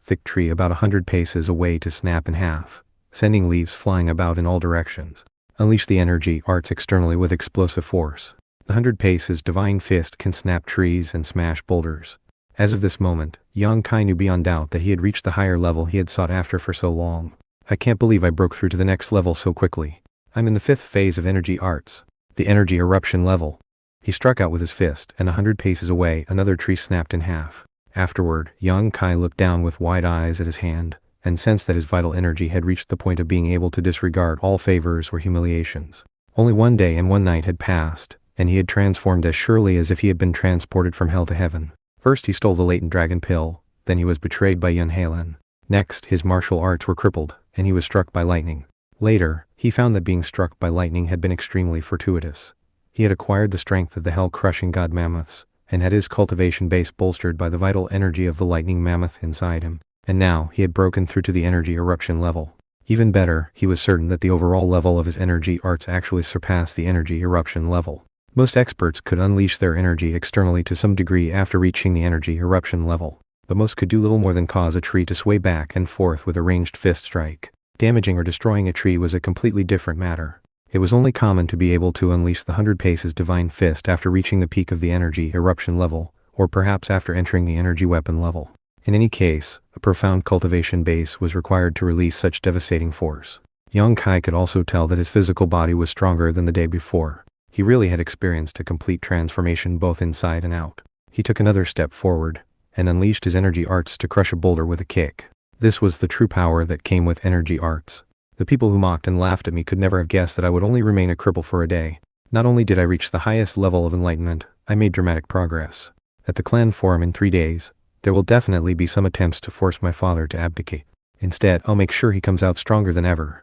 thick tree about 100 paces away to snap in half, sending leaves flying about in all directions. Unleash the energy arts externally with explosive force. The 100 paces divine fist can snap trees and smash boulders. As of this moment, Yang Kai knew beyond doubt that he had reached the higher level he had sought after for so long. "I can't believe I broke through to the next level so quickly. I'm in the 5th phase of energy arts. The energy eruption level." He struck out with his fist, and 100 paces away, another tree snapped in half. Afterward, Yang Kai looked down with wide eyes at his hand, and sensed that his vital energy had reached the point of being able to disregard all favors or humiliations. Only 1 day and 1 night had passed, and he had transformed as surely as if he had been transported from hell to heaven. First he stole the latent dragon pill, then he was betrayed by Yun Halen. Next, his martial arts were crippled, and he was struck by lightning. Later, he found that being struck by lightning had been extremely fortuitous. He had acquired the strength of the hell-crushing god mammoths, and had his cultivation base bolstered by the vital energy of the lightning mammoth inside him. And now, he had broken through to the energy eruption level. Even better, he was certain that the overall level of his energy arts actually surpassed the energy eruption level. Most experts could unleash their energy externally to some degree after reaching the energy eruption level, but most could do little more than cause a tree to sway back and forth with a ranged fist strike. Damaging or destroying a tree was a completely different matter. It was only common to be able to unleash the 100 paces divine fist after reaching the peak of the energy eruption level, or perhaps after entering the energy weapon level. In any case, a profound cultivation base was required to release such devastating force. Yang Kai could also tell that his physical body was stronger than the day before. He really had experienced a complete transformation both inside and out. He took another step forward, and unleashed his energy arts to crush a boulder with a kick. This was the true power that came with energy arts. The people who mocked and laughed at me could never have guessed that I would only remain a cripple for a day. Not only did I reach the highest level of enlightenment, I made dramatic progress. At the clan forum in 3 days, there will definitely be some attempts to force my father to abdicate. Instead, I'll make sure he comes out stronger than ever.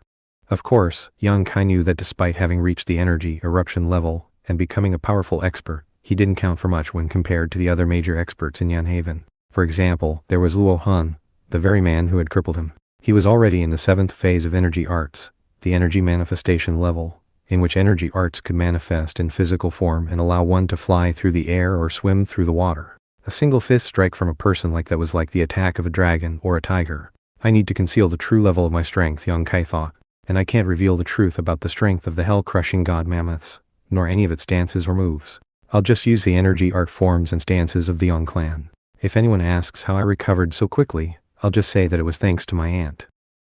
Of course, young Kai knew that despite having reached the energy eruption level and becoming a powerful expert, he didn't count for much when compared to the other major experts in Yanhaven. For example, there was Luo Han, the very man who had crippled him. He was already in the 7th phase of energy arts, the energy manifestation level, in which energy arts could manifest in physical form and allow one to fly through the air or swim through the water. A single fist strike from a person like that was like the attack of a dragon or a tiger. I need to conceal the true level of my strength, young Kai thought, and I can't reveal the truth about the strength of the hell-crushing god mammoths, nor any of its stances or moves. I'll just use the energy art forms and stances of the Young clan. If anyone asks how I recovered so quickly, I'll just say that it was thanks to my aunt.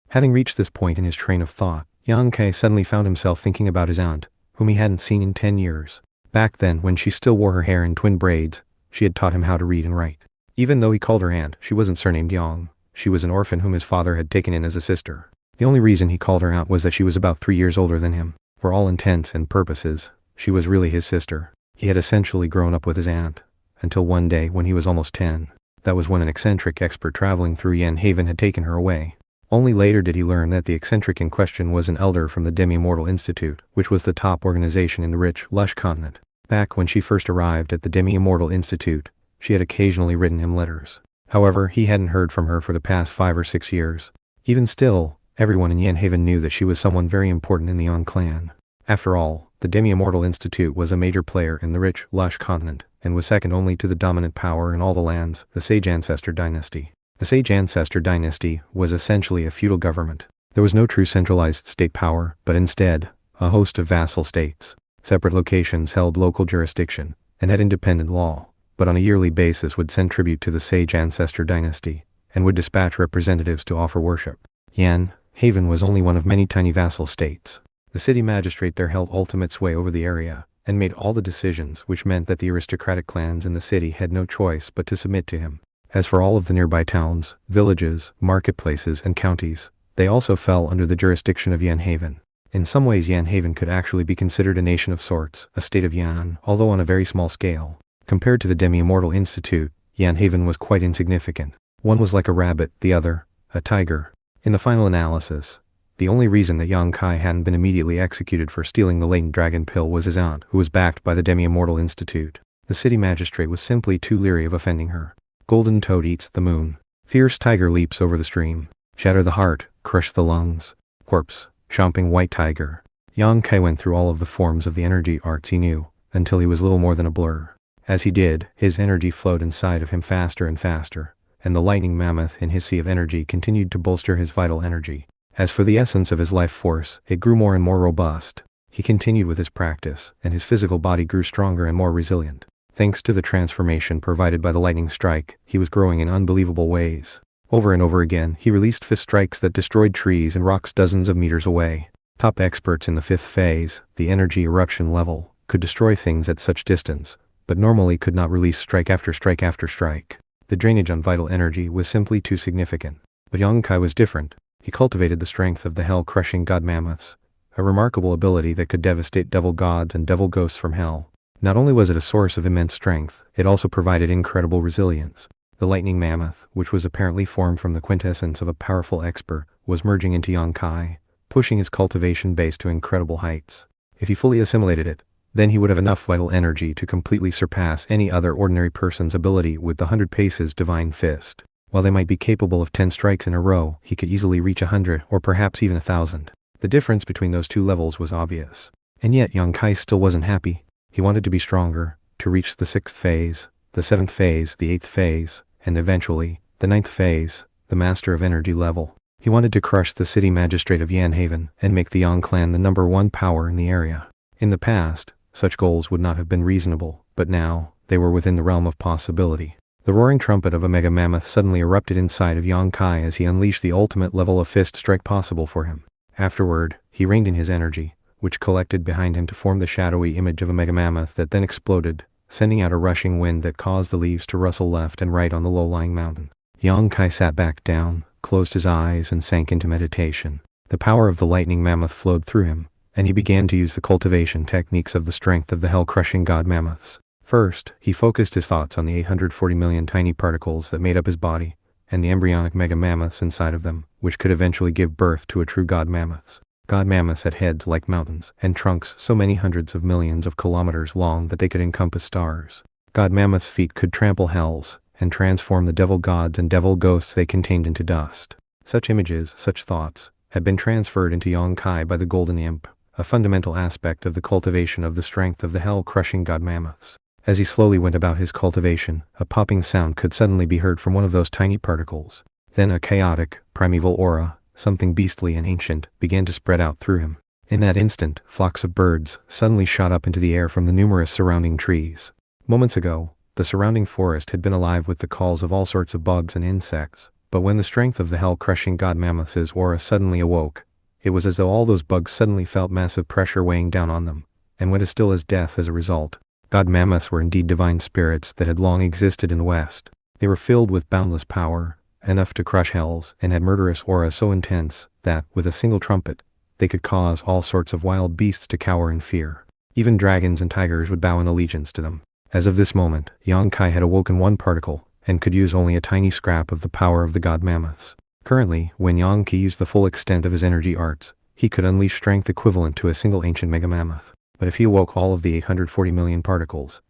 Having reached this point in his train of thought, Yang Kai suddenly found himself thinking about his aunt, whom he hadn't seen in 10 years. Back then, when she still wore her hair in twin braids, she had taught him how to read and write. Even though he called her aunt, she wasn't surnamed Yang. She was an orphan whom his father had taken in as a sister. The only reason he called her aunt was that she was about 3 years older than him. For all intents and purposes, she was really his sister. He had essentially grown up with his aunt, until one day when he was almost 10. That was when an eccentric expert traveling through Yanhaven had taken her away. Only later did he learn that the eccentric in question was an elder from the Demi-Immortal Institute, which was the top organization in the rich, lush continent. Back when she first arrived at the Demi-Immortal Institute, she had occasionally written him letters. However, he hadn't heard from her for the past 5 or 6 years. Even still, everyone in Yanhaven knew that she was someone very important in the Yang clan. After all, the Demi-Immortal Institute was a major player in the rich, lush continent, and was second only to the dominant power in all the lands, the Sage Ancestor Dynasty. The Sage Ancestor Dynasty was essentially a feudal government. There was no true centralized state power, but instead, a host of vassal states. Separate locations held local jurisdiction, and had independent law, but on a yearly basis would send tribute to the Sage Ancestor Dynasty, and would dispatch representatives to offer worship. Yanhaven was only one of many tiny vassal states. The city magistrate there held ultimate sway over the area, and made all the decisions, which meant that the aristocratic clans in the city had no choice but to submit to him. As for all of the nearby towns, villages, marketplaces, and counties, they also fell under the jurisdiction of Yanhaven. In some ways Yanhaven could actually be considered a nation of sorts, a state of Yan, although on a very small scale. Compared to the Demi-Immortal Institute, Yanhaven was quite insignificant. One was like a rabbit, the other, a tiger. In the final analysis, the only reason that Yang Kai hadn't been immediately executed for stealing the latent dragon pill was his aunt, who was backed by the Demi-Immortal Institute. The city magistrate was simply too leery of offending her. Golden toad eats the moon. Fierce tiger leaps over the stream. Shatter the heart, crush the lungs. Corpse, chomping white tiger. Yang Kai went through all of the forms of the energy arts he knew, until he was little more than a blur. As he did, his energy flowed inside of him faster and faster, and the lightning mammoth in his sea of energy continued to bolster his vital energy. As for the essence of his life force, it grew more and more robust. He continued with his practice, and his physical body grew stronger and more resilient. Thanks to the transformation provided by the lightning strike, he was growing in unbelievable ways. Over and over again, he released fist strikes that destroyed trees and rocks dozens of meters away. Top experts in the 5th phase, the energy eruption level, could destroy things at such distance, but normally could not release strike after strike after strike. The drainage on vital energy was simply too significant. But Yang Kai was different. He cultivated the strength of the hell-crushing god mammoths, a remarkable ability that could devastate devil gods and devil ghosts from hell. Not only was it a source of immense strength, it also provided incredible resilience. The lightning mammoth, which was apparently formed from the quintessence of a powerful expert, was merging into Yang Kai, pushing his cultivation base to incredible heights. If he fully assimilated it, then he would have enough vital energy to completely surpass any other ordinary person's ability with the 100 paces divine fist. While they might be capable of 10 strikes in a row, he could easily reach 100 or perhaps even 1,000. The difference between those two levels was obvious. And yet Yang Kai still wasn't happy. He wanted to be stronger, to reach the 6th phase, the 7th phase, the 8th phase, and eventually, the 9th phase, the Master of Energy level. He wanted to crush the city magistrate of Yanhaven and make the Yang clan the #1 power in the area. In the past, such goals would not have been reasonable, but now, they were within the realm of possibility. The roaring trumpet of a mega mammoth suddenly erupted inside of Yang Kai as he unleashed the ultimate level of fist strike possible for him. Afterward, he reined in his energy, which collected behind him to form the shadowy image of a mega mammoth that then exploded, sending out a rushing wind that caused the leaves to rustle left and right on the low-lying mountain. Yang Kai sat back down, closed his eyes and sank into meditation. The power of the lightning mammoth flowed through him, and he began to use the cultivation techniques of the strength of the hell-crushing god mammoths. First, he focused his thoughts on the 840 million tiny particles that made up his body, and the embryonic mega mammoths inside of them, which could eventually give birth to a true god mammoths. God mammoths had heads like mountains, and trunks so many hundreds of millions of kilometers long that they could encompass stars. God mammoths' feet could trample hells, and transform the devil gods and devil ghosts they contained into dust. Such images, such thoughts, had been transferred into Yong-kai by the Golden Imp, a fundamental aspect of the cultivation of the strength of the hell-crushing god mammoths. As he slowly went about his cultivation, a popping sound could suddenly be heard from one of those tiny particles. Then a chaotic, primeval aura, something beastly and ancient, began to spread out through him. In that instant, flocks of birds suddenly shot up into the air from the numerous surrounding trees. Moments ago, the surrounding forest had been alive with the calls of all sorts of bugs and insects, but when the strength of the hell-crushing god mammoth's aura suddenly awoke, it was as though all those bugs suddenly felt massive pressure weighing down on them, and went as still as death as a result. God mammoths were indeed divine spirits that had long existed in the West. They were filled with boundless power, enough to crush hells, and had murderous aura so intense that, with a single trumpet, they could cause all sorts of wild beasts to cower in fear. Even dragons and tigers would bow in allegiance to them. As of this moment, Yong-kai had awoken one particle, and could use only a tiny scrap of the power of the god mammoths. Currently, when Yong-kai used the full extent of his energy arts, he could unleash strength equivalent to a single ancient mega mammoth. But if he awoke all of the 840 million particles,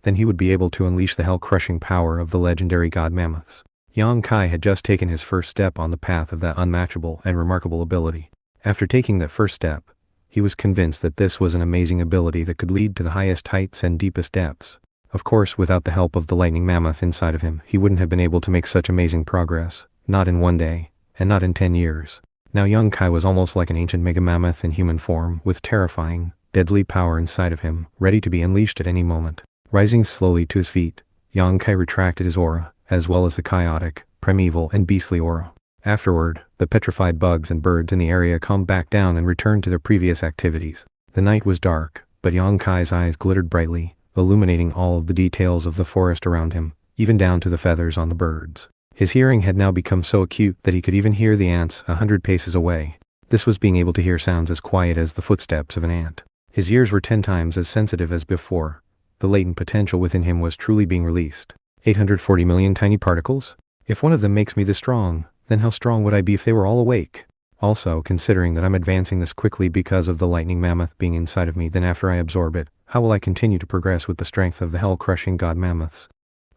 then he would be able to unleash the hell-crushing power of the legendary god mammoths. Yong-kai had just taken his first step on the path of that unmatchable and remarkable ability. After taking that first step, he was convinced that this was an amazing ability that could lead to the highest heights and deepest depths. Of course, without the help of the lightning mammoth inside of him, he wouldn't have been able to make such amazing progress, not in one day, and not in 10 years. Now Yong-kai was almost like an ancient mega mammoth in human form, with terrifying, deadly power inside of him, ready to be unleashed at any moment. Rising slowly to his feet, Yong-kai retracted his aura, as well as the chaotic, primeval, and beastly aura. Afterward, the petrified bugs and birds in the area calmed back down and returned to their previous activities. The night was dark, but Yong-kai's eyes glittered brightly, illuminating all of the details of the forest around him, even down to the feathers on the birds. His hearing had now become so acute that he could even hear the ants 100 paces away. This was being able to hear sounds as quiet as the footsteps of an ant. His ears were 10 times as sensitive as before. The latent potential within him was truly being released. 840 million tiny particles? If one of them makes me this strong, then how strong would I be if they were all awake? Also, considering that I'm advancing this quickly because of the lightning mammoth being inside of me, then after I absorb it, how will I continue to progress with the strength of the hell-crushing god mammoths?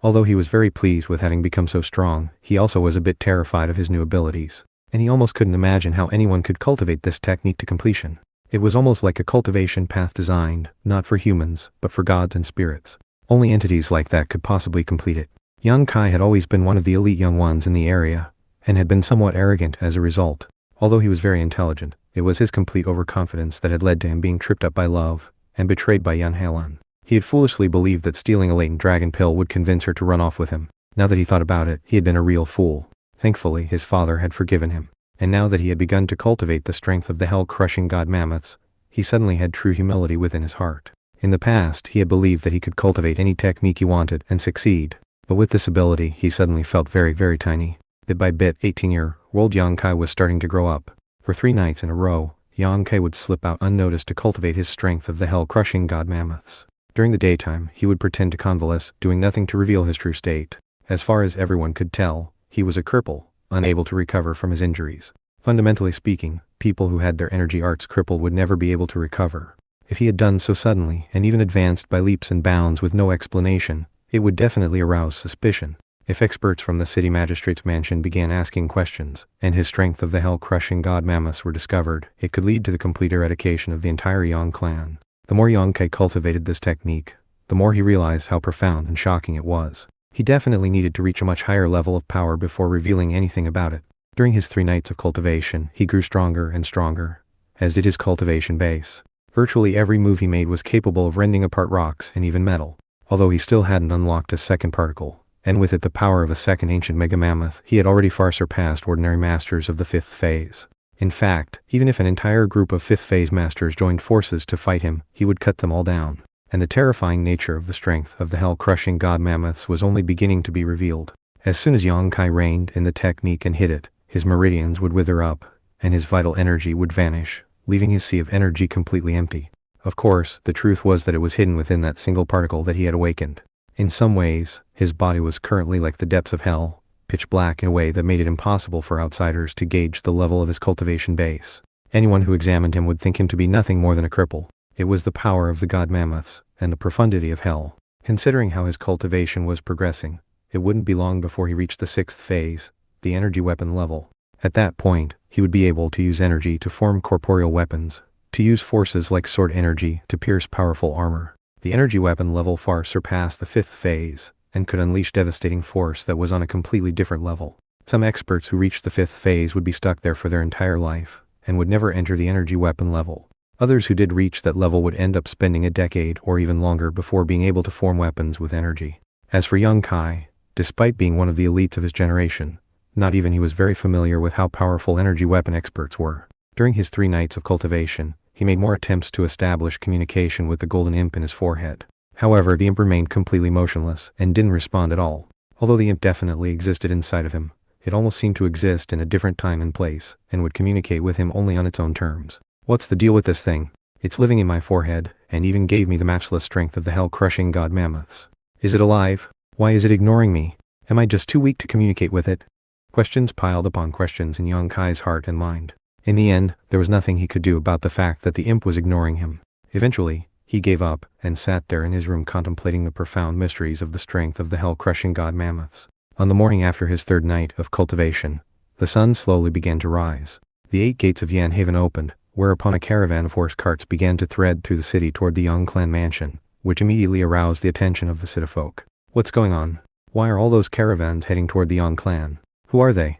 Although he was very pleased with having become so strong, he also was a bit terrified of his new abilities, and he almost couldn't imagine how anyone could cultivate this technique to completion. It was almost like a cultivation path designed, not for humans, but for gods and spirits. Only entities like that could possibly complete it. Yong-kai had always been one of the elite young ones in the area, and had been somewhat arrogant as a result. Although he was very intelligent, it was his complete overconfidence that had led to him being tripped up by love, and betrayed by Yun Halan. He had foolishly believed that stealing a latent dragon pill would convince her to run off with him. Now that he thought about it, he had been a real fool. Thankfully, his father had forgiven him. And now that he had begun to cultivate the strength of the hell-crushing god mammoths, he suddenly had true humility within his heart. In the past, he had believed that he could cultivate any technique he wanted and succeed. But with this ability, he suddenly felt very, very tiny. Bit by bit, 18-year-old Yong-kai was starting to grow up. For 3 nights in a row, Yong-kai would slip out unnoticed to cultivate his strength of the hell-crushing god mammoths. During the daytime, he would pretend to convalesce, doing nothing to reveal his true state. As far as everyone could tell, he was a cripple, unable to recover from his injuries. Fundamentally speaking, people who had their energy arts crippled would never be able to recover. If he had done so suddenly, and even advanced by leaps and bounds with no explanation, it would definitely arouse suspicion. If experts from the city magistrate's mansion began asking questions, and his strength of the hell-crushing god mammoths were discovered, it could lead to the complete eradication of the entire Yong clan. The more Yong-kai cultivated this technique, the more he realized how profound and shocking it was. He definitely needed to reach a much higher level of power before revealing anything about it. During his 3 nights of cultivation, he grew stronger and stronger, as did his cultivation base. Virtually every move he made was capable of rending apart rocks and even metal. Although he still hadn't unlocked a second particle, and with it the power of a second ancient mega mammoth, he had already far surpassed ordinary masters of the 5th phase. In fact, even if an entire group of 5th phase masters joined forces to fight him, he would cut them all down. And the terrifying nature of the strength of the hell-crushing god mammoths was only beginning to be revealed. As soon as Yong-kai reigned in the technique and hit it, his meridians would wither up, and his vital energy would vanish, leaving his sea of energy completely empty. Of course, the truth was that it was hidden within that single particle that he had awakened. In some ways, his body was currently like the depths of hell, pitch black in a way that made it impossible for outsiders to gauge the level of his cultivation base. Anyone who examined him would think him to be nothing more than a cripple. It was the power of the god mammoths, and the profundity of hell. Considering how his cultivation was progressing, it wouldn't be long before he reached the 6th phase, the energy weapon level. At that point, he would be able to use energy to form corporeal weapons, to use forces like sword energy to pierce powerful armor. The energy weapon level far surpassed the 5th phase, and could unleash devastating force that was on a completely different level. Some experts who reached the 5th phase would be stuck there for their entire life, and would never enter the energy weapon level. Others who did reach that level would end up spending a decade or even longer before being able to form weapons with energy. As for young Kai, despite being one of the elites of his generation, not even he was very familiar with how powerful energy weapon experts were. During his 3 nights of cultivation, he made more attempts to establish communication with the golden imp in his forehead. However, the imp remained completely motionless and didn't respond at all. Although the imp definitely existed inside of him, it almost seemed to exist in a different time and place, and would communicate with him only on its own terms. What's the deal with this thing? It's living in my forehead, and even gave me the matchless strength of the hell-crushing god mammoths. Is it alive? Why is it ignoring me? Am I just too weak to communicate with it? Questions piled upon questions in young Kai's heart and mind. In the end, there was nothing he could do about the fact that the imp was ignoring him. Eventually, he gave up, and sat there in his room contemplating the profound mysteries of the strength of the hell-crushing god mammoths. On the morning after his 3rd night of cultivation, the sun slowly began to rise. The 8 gates of Yan Haven opened, whereupon a caravan of horse carts began to thread through the city toward the Young clan mansion, which immediately aroused the attention of the citifolk. What's going on? Why are all those caravans heading toward the Young clan? Who are they?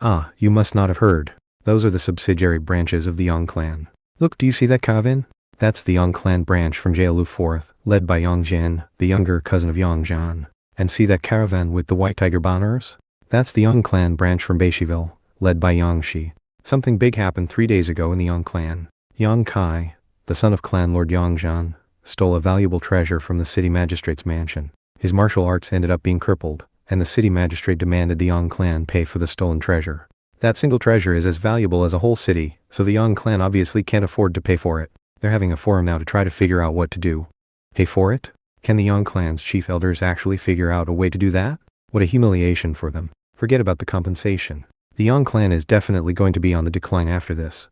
Ah, you must not have heard. Those are the subsidiary branches of the Young clan. Look, do you see that caravan? That's the Young clan branch from Jialu 4th, led by Yang Jin, the younger cousin of Yang Zhan. And see that caravan with the white tiger banners? That's the Young clan branch from Beishiville, led by Yang Shi. Something big happened 3 days ago in the Young clan. Yang Kai, the son of clan lord Yang Zhan, stole a valuable treasure from the city magistrate's mansion. His martial arts ended up being crippled, and the city magistrate demanded the Yang clan pay for the stolen treasure. That single treasure is as valuable as a whole city, so the Yang clan obviously can't afford to pay for it. They're having a forum now to try to figure out what to do. Pay for it? Can the Yang clan's chief elders actually figure out a way to do that? What a humiliation for them. Forget about the compensation. The Yang clan is definitely going to be on the decline after this.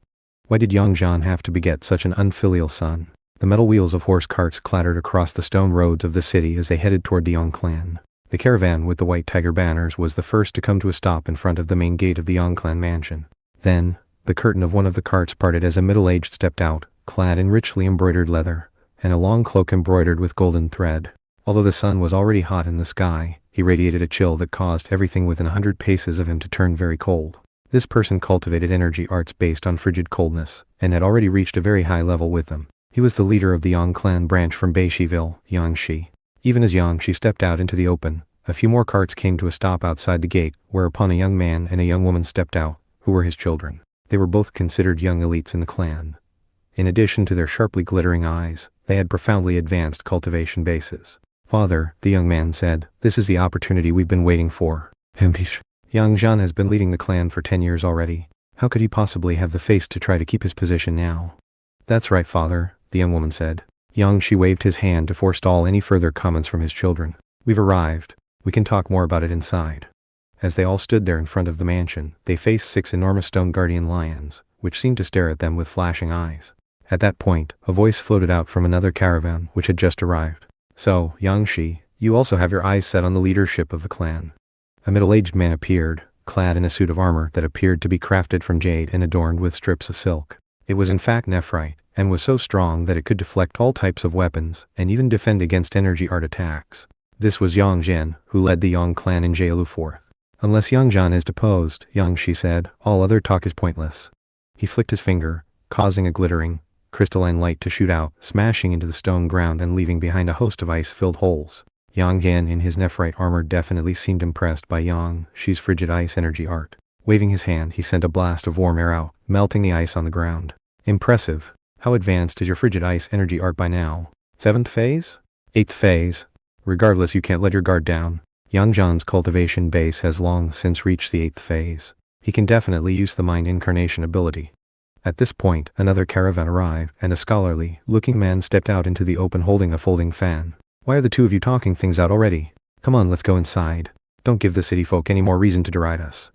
Why did Yang Zhan have to beget such an unfilial son? The metal wheels of horse carts clattered across the stone roads of the city as they headed toward the Yang clan. The caravan with the white tiger banners was the first to come to a stop in front of the main gate of the Yang clan mansion. Then, the curtain of one of the carts parted as a middle-aged stepped out, clad in richly embroidered leather, and a long cloak embroidered with golden thread. Although the sun was already hot in the sky, he radiated a chill that caused everything within 100 paces of him to turn very cold. This person cultivated energy arts based on frigid coldness, and had already reached a very high level with them. He was the leader of the Yang clan branch from Beishiville, Yang Shi. Even as Yang Shi stepped out into the open, a few more carts came to a stop outside the gate, whereupon a young man and a young woman stepped out, who were his children. They were both considered young elites in the clan. In addition to their sharply glittering eyes, they had profoundly advanced cultivation bases. Father, the young man said, this is the opportunity we've been waiting for. Yang Zhan has been leading the clan for 10 years already. How could he possibly have the face to try to keep his position now? That's right, father, the young woman said. Yang Shi waved his hand to forestall any further comments from his children. We've arrived. We can talk more about it inside. As they all stood there in front of the mansion, they faced 6 enormous stone guardian lions, which seemed to stare at them with flashing eyes. At that point, a voice floated out from another caravan which had just arrived. So, Yang Shi, you also have your eyes set on the leadership of the clan. A middle-aged man appeared, clad in a suit of armor that appeared to be crafted from jade and adorned with strips of silk. It was in fact nephrite, and was so strong that it could deflect all types of weapons, and even defend against energy art attacks. This was Yang Zhen, who led the Yang clan in Jialu 4th. Unless Yang Zhan is deposed, Yang Shi said, all other talk is pointless. He flicked his finger, causing a glittering, crystalline light to shoot out, smashing into the stone ground and leaving behind a host of ice-filled holes. Yang Yan in his nephrite armor definitely seemed impressed by Yang Shi's frigid ice energy art. Waving his hand, he sent a blast of warm air out, melting the ice on the ground. Impressive. How advanced is your frigid ice energy art by now? 7th phase? 8th phase? Regardless, you can't let your guard down. Yang Zhan's cultivation base has long since reached the 8th phase. He can definitely use the mind incarnation ability. At this point, another caravan arrived, and a scholarly-looking man stepped out into the open holding a folding fan. Why are the two of you talking things out already? Come on, let's go inside. Don't give the city folk any more reason to deride us.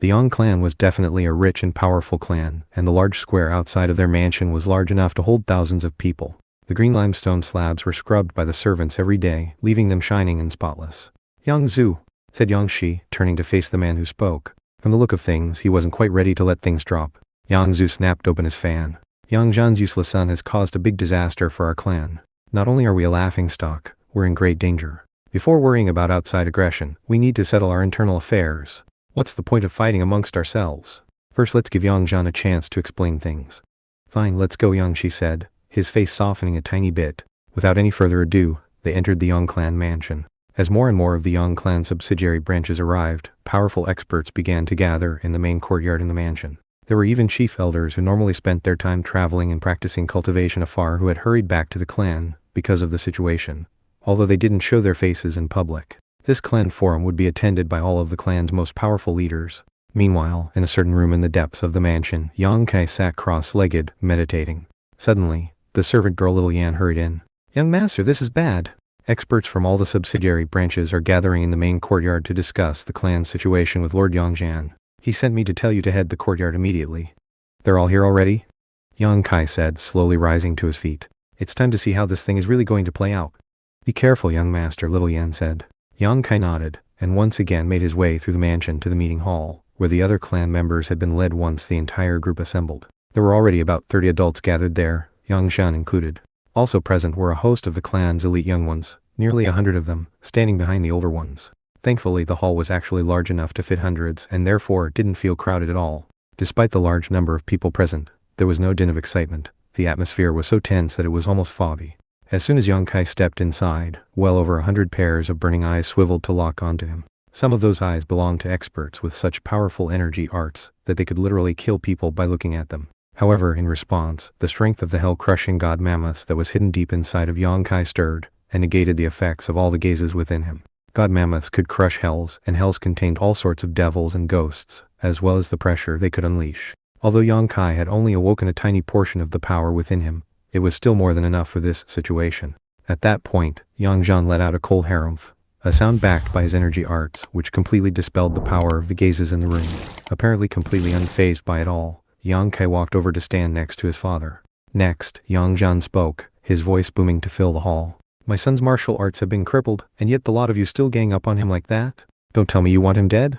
The Yang clan was definitely a rich and powerful clan, and the large square outside of their mansion was large enough to hold thousands of people. The green limestone slabs were scrubbed by the servants every day, leaving them shining and spotless. "Yang Zhu," said Yang Shi, turning to face the man who spoke. From the look of things, he wasn't quite ready to let things drop. Yang Zhu snapped open his fan. "Yang Zhan's useless son has caused a big disaster for our clan. Not only are we a laughingstock, we're in great danger. Before worrying about outside aggression, we need to settle our internal affairs. What's the point of fighting amongst ourselves? First let's give Yang Zhan a chance to explain things." "Fine, let's go," Yang Shi said, his face softening a tiny bit. Without any further ado, they entered the Yang clan mansion. As more and more of the Yang clan subsidiary branches arrived, powerful experts began to gather in the main courtyard in the mansion. There were even chief elders who normally spent their time traveling and practicing cultivation afar who had hurried back to the clan because of the situation, although they didn't show their faces in public. This clan forum would be attended by all of the clan's most powerful leaders. Meanwhile, in a certain room in the depths of the mansion, Yang Kai sat cross-legged, meditating. Suddenly, the servant girl Little Yan hurried in. "Young master, this is bad. Experts from all the subsidiary branches are gathering in the main courtyard to discuss the clan's situation with Lord Yang Zhan. He sent me to tell you to head the courtyard immediately." "They're all here already?" Yang Kai said, slowly rising to his feet. "It's time to see how this thing is really going to play out." "Be careful, young master," Little Yan said. Yang Kai nodded, and once again made his way through the mansion to the meeting hall, where the other clan members had been led once the entire group assembled. There were already about 30 adults gathered there, Yang Zhan included. Also present were a host of the clan's elite young ones, nearly 100 of them, standing behind the older ones. Thankfully, the hall was actually large enough to fit hundreds and therefore didn't feel crowded at all. Despite the large number of people present, there was no din of excitement. The atmosphere was so tense that it was almost foggy. As soon as Yang Kai stepped inside, well over 100 pairs of burning eyes swiveled to lock onto him. Some of those eyes belonged to experts with such powerful energy arts that they could literally kill people by looking at them. However, in response, the strength of the hell-crushing god mammoth that was hidden deep inside of Yang Kai stirred and negated the effects of all the gazes within him. God mammoths could crush hells, and hells contained all sorts of devils and ghosts, as well as the pressure they could unleash. Although Yang Kai had only awoken a tiny portion of the power within him, it was still more than enough for this situation. At that point, Yang Zhan let out a cold harumph, a sound backed by his energy arts, which completely dispelled the power of the gazes in the room. Apparently completely unfazed by it all, Yang Kai walked over to stand next to his father. Next, Yang Zhan spoke, his voice booming to fill the hall. "My son's martial arts have been crippled, and yet the lot of you still gang up on him like that? Don't tell me you want him dead?"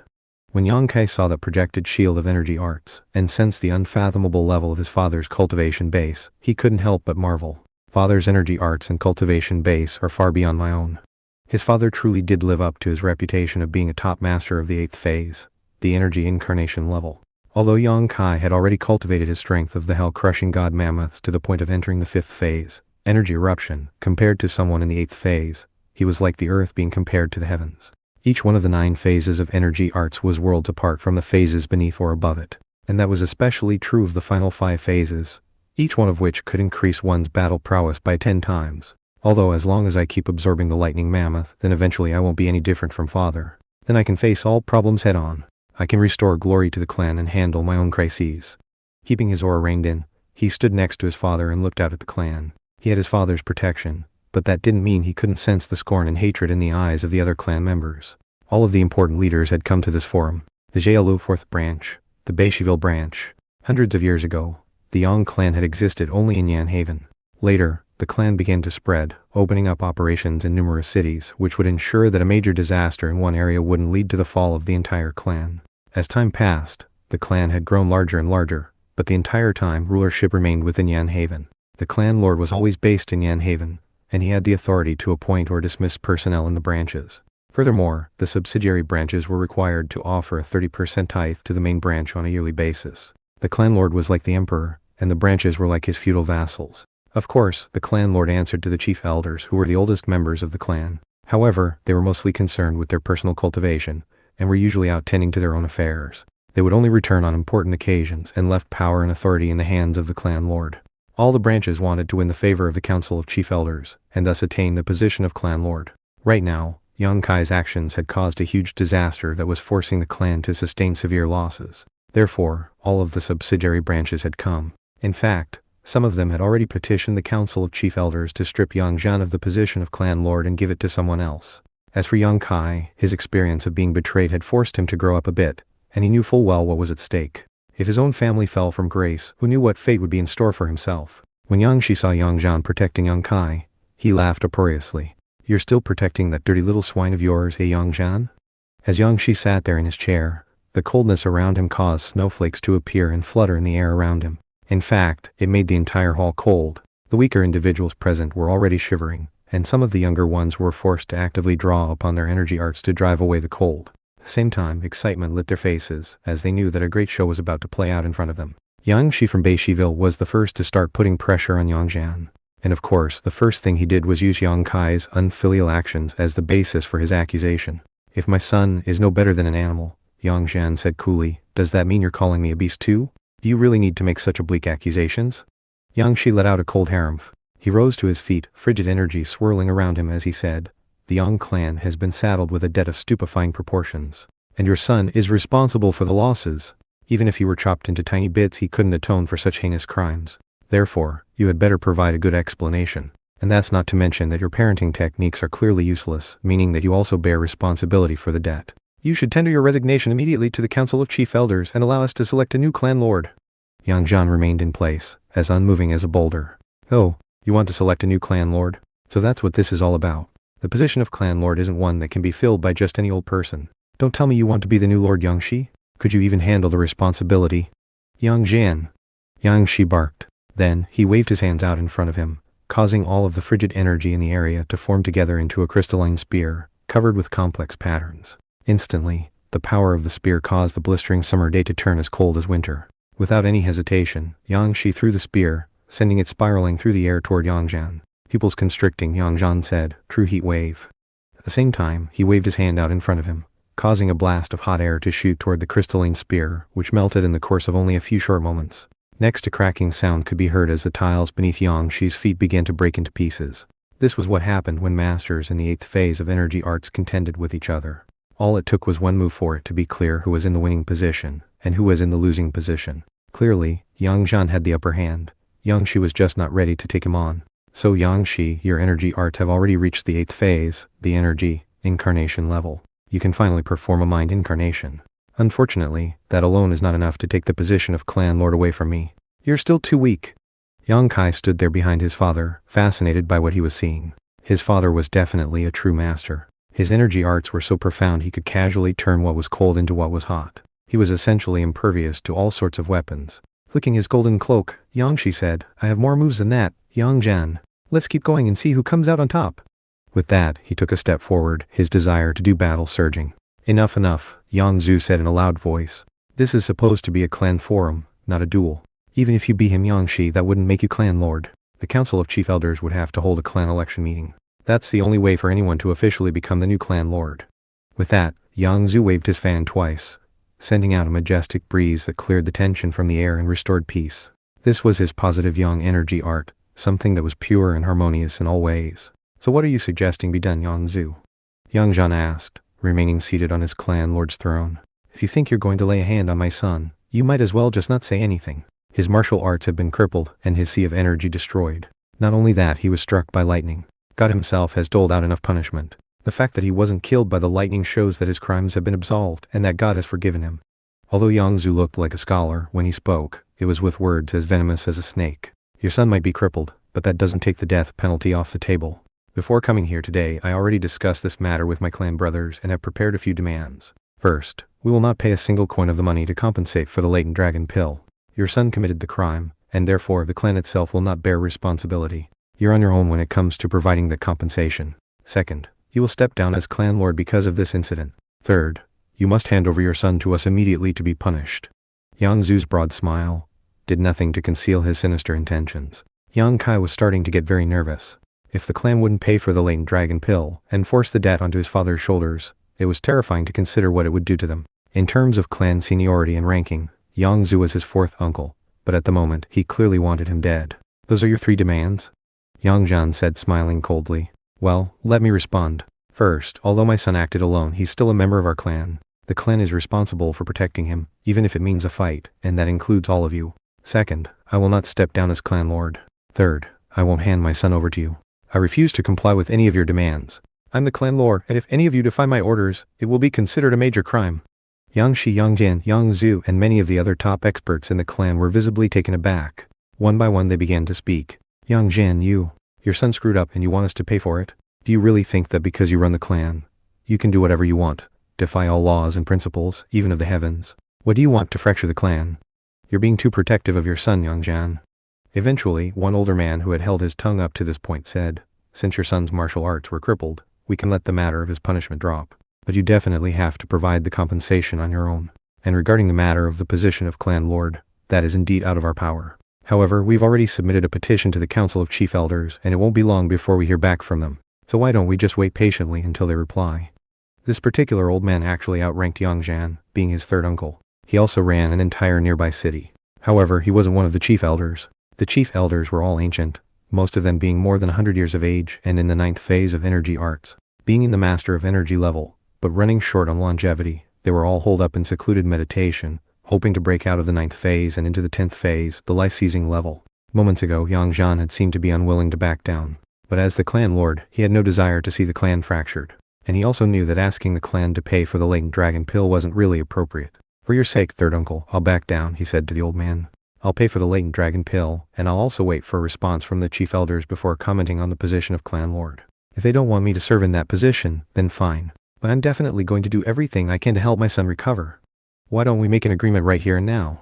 When Yang Kai saw the projected shield of energy arts, and sensed the unfathomable level of his father's cultivation base, he couldn't help but marvel. Father's energy arts and cultivation base are far beyond my own. His father truly did live up to his reputation of being a top master of the 8th phase, the energy incarnation level. Although Yang Kai had already cultivated his strength of the hell-crushing god mammoths to the point of entering the 5th phase, energy eruption, compared to someone in the 8th phase, he was like the earth being compared to the heavens. Each one of the 9 phases of energy arts was worlds apart from the phases beneath or above it, and that was especially true of the final 5 phases, each one of which could increase one's battle prowess by 10 times. Although as long as I keep absorbing the lightning mammoth, then eventually I won't be any different from father. Then I can face all problems head on. I can restore glory to the clan and handle my own crises. Keeping his aura reined in, he stood next to his father and looked out at the clan. He had his father's protection, but that didn't mean he couldn't sense the scorn and hatred in the eyes of the other clan members. All of the important leaders had come to this forum. The Jialu 4th branch, the Beishiville branch. Hundreds of years ago, the Yang clan had existed only in Yan Haven. Later, the clan began to spread, opening up operations in numerous cities, which would ensure that a major disaster in one area wouldn't lead to the fall of the entire clan. As time passed, the clan had grown larger and larger, but the entire time rulership remained within Yan Haven. The clan lord was always based in Yan Haven, and he had the authority to appoint or dismiss personnel in the branches. Furthermore, the subsidiary branches were required to offer a 30% tithe to the main branch on a yearly basis. The clan lord was like the emperor, and the branches were like his feudal vassals. Of course, the clan lord answered to the chief elders who were the oldest members of the clan. However, they were mostly concerned with their personal cultivation, and were usually out tending to their own affairs. They would only return on important occasions and left power and authority in the hands of the clan lord. All the branches wanted to win the favor of the council of chief elders, and thus attain the position of clan lord. Right now, Yang Kai's actions had caused a huge disaster that was forcing the clan to sustain severe losses. Therefore, all of the subsidiary branches had come. In fact, some of them had already petitioned the council of chief elders to strip Yang Zhan of the position of clan lord and give it to someone else. As for Yang Kai, his experience of being betrayed had forced him to grow up a bit, and he knew full well what was at stake. If his own family fell from grace, who knew what fate would be in store for himself? When Yang Shi saw Yang Jian protecting Yang Kai, he laughed uproariously. You're still protecting that dirty little swine of yours, eh, Yang Jian? As Yang Shi sat there in his chair, the coldness around him caused snowflakes to appear and flutter in the air around him. In fact, it made the entire hall cold. The weaker individuals present were already shivering, and some of the younger ones were forced to actively draw upon their energy arts to drive away the cold. At the same time, excitement lit their faces, as they knew that a great show was about to play out in front of them. Yang Shi from Beishiville was the first to start putting pressure on Yang Jian. And of course, the first thing he did was use Yang Kai's unfilial actions as the basis for his accusation. If my son is no better than an animal, Yang Jian said coolly, does that mean you're calling me a beast too? Do you really need to make such oblique accusations? Yang Shi let out a cold harumph. He rose to his feet, frigid energy swirling around him as he said, the Yang clan has been saddled with a debt of stupefying proportions. And your son is responsible for the losses. Even if he were chopped into tiny bits, he couldn't atone for such heinous crimes. Therefore, you had better provide a good explanation. And that's not to mention that your parenting techniques are clearly useless, meaning that you also bear responsibility for the debt. You should tender your resignation immediately to the Council of Chief Elders and allow us to select a new clan lord. Yang Jian remained in place, as unmoving as a boulder. Oh, you want to select a new clan lord? So that's what this is all about. The position of clan lord isn't one that can be filled by just any old person. Don't tell me you want to be the new Lord Yang Shi? Could you even handle the responsibility? Yang Jian. Yang Shi barked. Then, he waved his hands out in front of him, causing all of the frigid energy in the area to form together into a crystalline spear, covered with complex patterns. Instantly, the power of the spear caused the blistering summer day to turn as cold as winter. Without any hesitation, Yang Shi threw the spear, sending it spiraling through the air toward Yang Jian. Pupils constricting, Yang Jian said, true heat wave. At the same time, he waved his hand out in front of him, causing a blast of hot air to shoot toward the crystalline spear, which melted in the course of only a few short moments. Next, a cracking sound could be heard as the tiles beneath Yang Shi's feet began to break into pieces. This was what happened when masters in the 8th phase of energy arts contended with each other. All it took was one move for it to be clear who was in the winning position, and who was in the losing position. Clearly, Yang Jian had the upper hand. Yang Shi was just not ready to take him on. So Yang Shi, your energy arts have already reached the 8th phase, the energy incarnation level. You can finally perform a mind incarnation. Unfortunately, that alone is not enough to take the position of clan lord away from me. You're still too weak. Yang Kai stood there behind his father, fascinated by what he was seeing. His father was definitely a true master. His energy arts were so profound he could casually turn what was cold into what was hot. He was essentially impervious to all sorts of weapons. Flicking his golden cloak, Yang Shi said, I have more moves than that, Yang Jian. Let's keep going and see who comes out on top. With that, he took a step forward, his desire to do battle surging. Enough, enough, Yang Zhu said in a loud voice. This is supposed to be a clan forum, not a duel. Even if you beat him Yang Shi, that wouldn't make you clan lord. The Council of Chief Elders would have to hold a clan election meeting. That's the only way for anyone to officially become the new clan lord. With that, Yang Zhu waved his fan twice, sending out a majestic breeze that cleared the tension from the air and restored peace. This was his positive yang energy art, something that was pure and harmonious in all ways. So what are you suggesting be done, Yang Zhu? Yang Jian asked, remaining seated on his clan lord's throne. If you think you're going to lay a hand on my son, you might as well just not say anything. His martial arts had been crippled and his sea of energy destroyed. Not only that, he was struck by lightning. God himself has doled out enough punishment. The fact that he wasn't killed by the lightning shows that his crimes have been absolved and that God has forgiven him. Although Yang Zhu looked like a scholar when he spoke, it was with words as venomous as a snake. Your son might be crippled, but that doesn't take the death penalty off the table. Before coming here today, I already discussed this matter with my clan brothers and have prepared a few demands. First, we will not pay a single coin of the money to compensate for the latent dragon pill. Your son committed the crime, and therefore the clan itself will not bear responsibility. You're on your own when it comes to providing the compensation. Second, you will step down as clan lord because of this incident. Third, you must hand over your son to us immediately to be punished. Yang Zhu's broad smile did nothing to conceal his sinister intentions. Yang Kai was starting to get very nervous. If the clan wouldn't pay for the latent dragon pill and force the debt onto his father's shoulders, it was terrifying to consider what it would do to them. In terms of clan seniority and ranking, Yang Zhu was his fourth uncle, but at the moment he clearly wanted him dead. Those are your 3 demands? Yang Jian said, smiling coldly. Well, let me respond. First, although my son acted alone, he's still a member of our clan. The clan is responsible for protecting him, even if it means a fight, and that includes all of you. Second, I will not step down as clan lord. Third, I won't hand my son over to you. I refuse to comply with any of your demands. I'm the clan lord, and if any of you defy my orders, it will be considered a major crime. Yang Shi, Yang Jian, Yang Zhu, and many of the other top experts in the clan were visibly taken aback. One by one they began to speak. Yang Jian, your son screwed up and you want us to pay for it? Do you really think that because you run the clan, you can do whatever you want, defy all laws and principles, even of the heavens? What do you want to fracture the clan? You're being too protective of your son, Yang Jian. Eventually, one older man who had held his tongue up to this point said, since your son's martial arts were crippled, we can let the matter of his punishment drop. But you definitely have to provide the compensation on your own. And regarding the matter of the position of clan lord, that is indeed out of our power. However, we've already submitted a petition to the Council of Chief Elders and it won't be long before we hear back from them. So why don't we just wait patiently until they reply? This particular old man actually outranked Yang Jian, being his third uncle. He also ran an entire nearby city. However, he wasn't one of the chief elders. The chief elders were all ancient, most of them being more than 100 years of age and in the 9th phase of energy arts. Being in the master of energy level, but running short on longevity, they were all holed up in secluded meditation, hoping to break out of the 9th phase and into the 10th phase, the life-seizing level. Moments ago, Yang Jian had seemed to be unwilling to back down. But as the clan lord, he had no desire to see the clan fractured. And he also knew that asking the clan to pay for the latent dragon pill wasn't really appropriate. For your sake, third uncle, I'll back down, he said to the old man. I'll pay for the latent dragon pill, and I'll also wait for a response from the chief elders before commenting on the position of clan lord. If they don't want me to serve in that position, then fine. But I'm definitely going to do everything I can to help my son recover. Why don't we make an agreement right here and now?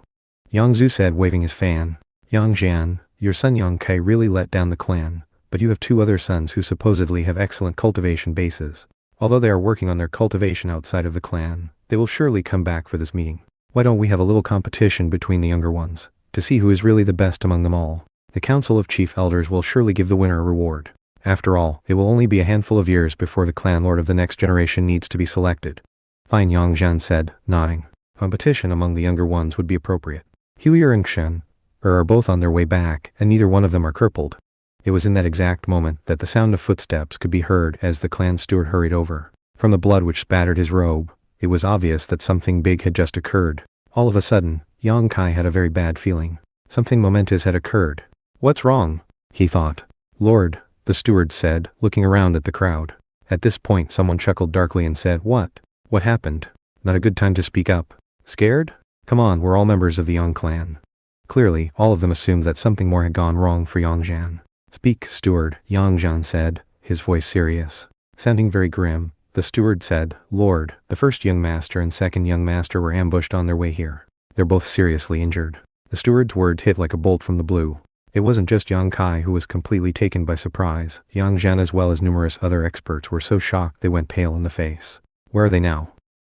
Yang Zhu said, waving his fan. Yang Jian, your son Yang Kai really let down the clan, but you have 2 other sons who supposedly have excellent cultivation bases. Although they are working on their cultivation outside of the clan, they will surely come back for this meeting. Why don't we have a little competition between the younger ones, to see who is really the best among them all? The Council of Chief Elders will surely give the winner a reward. After all, it will only be a handful of years before the clan lord of the next generation needs to be selected. Fine, Yang Jian said, nodding. Competition among the younger ones would be appropriate. Huier and Shen are both on their way back, and neither one of them are crippled. It was in that exact moment that the sound of footsteps could be heard as the clan steward hurried over. From the blood which spattered his robe, it was obvious that something big had just occurred. All of a sudden, Yang Kai had a very bad feeling. Something momentous had occurred. What's wrong? He thought. Lord, the steward said, looking around at the crowd. At this point someone chuckled darkly and said, What? What happened? Not a good time to speak up. Scared? Come on, we're all members of the Yang clan. Clearly, all of them assumed that something more had gone wrong for Yang Jian. Speak, steward, Yang Jian said, his voice serious. Sounding very grim, the steward said, Lord, the first young master and second young master were ambushed on their way here. They're both seriously injured. The steward's words hit like a bolt from the blue. It wasn't just Yang Kai who was completely taken by surprise. Yang Jian as well as numerous other experts were so shocked they went pale in the face. Where are they now?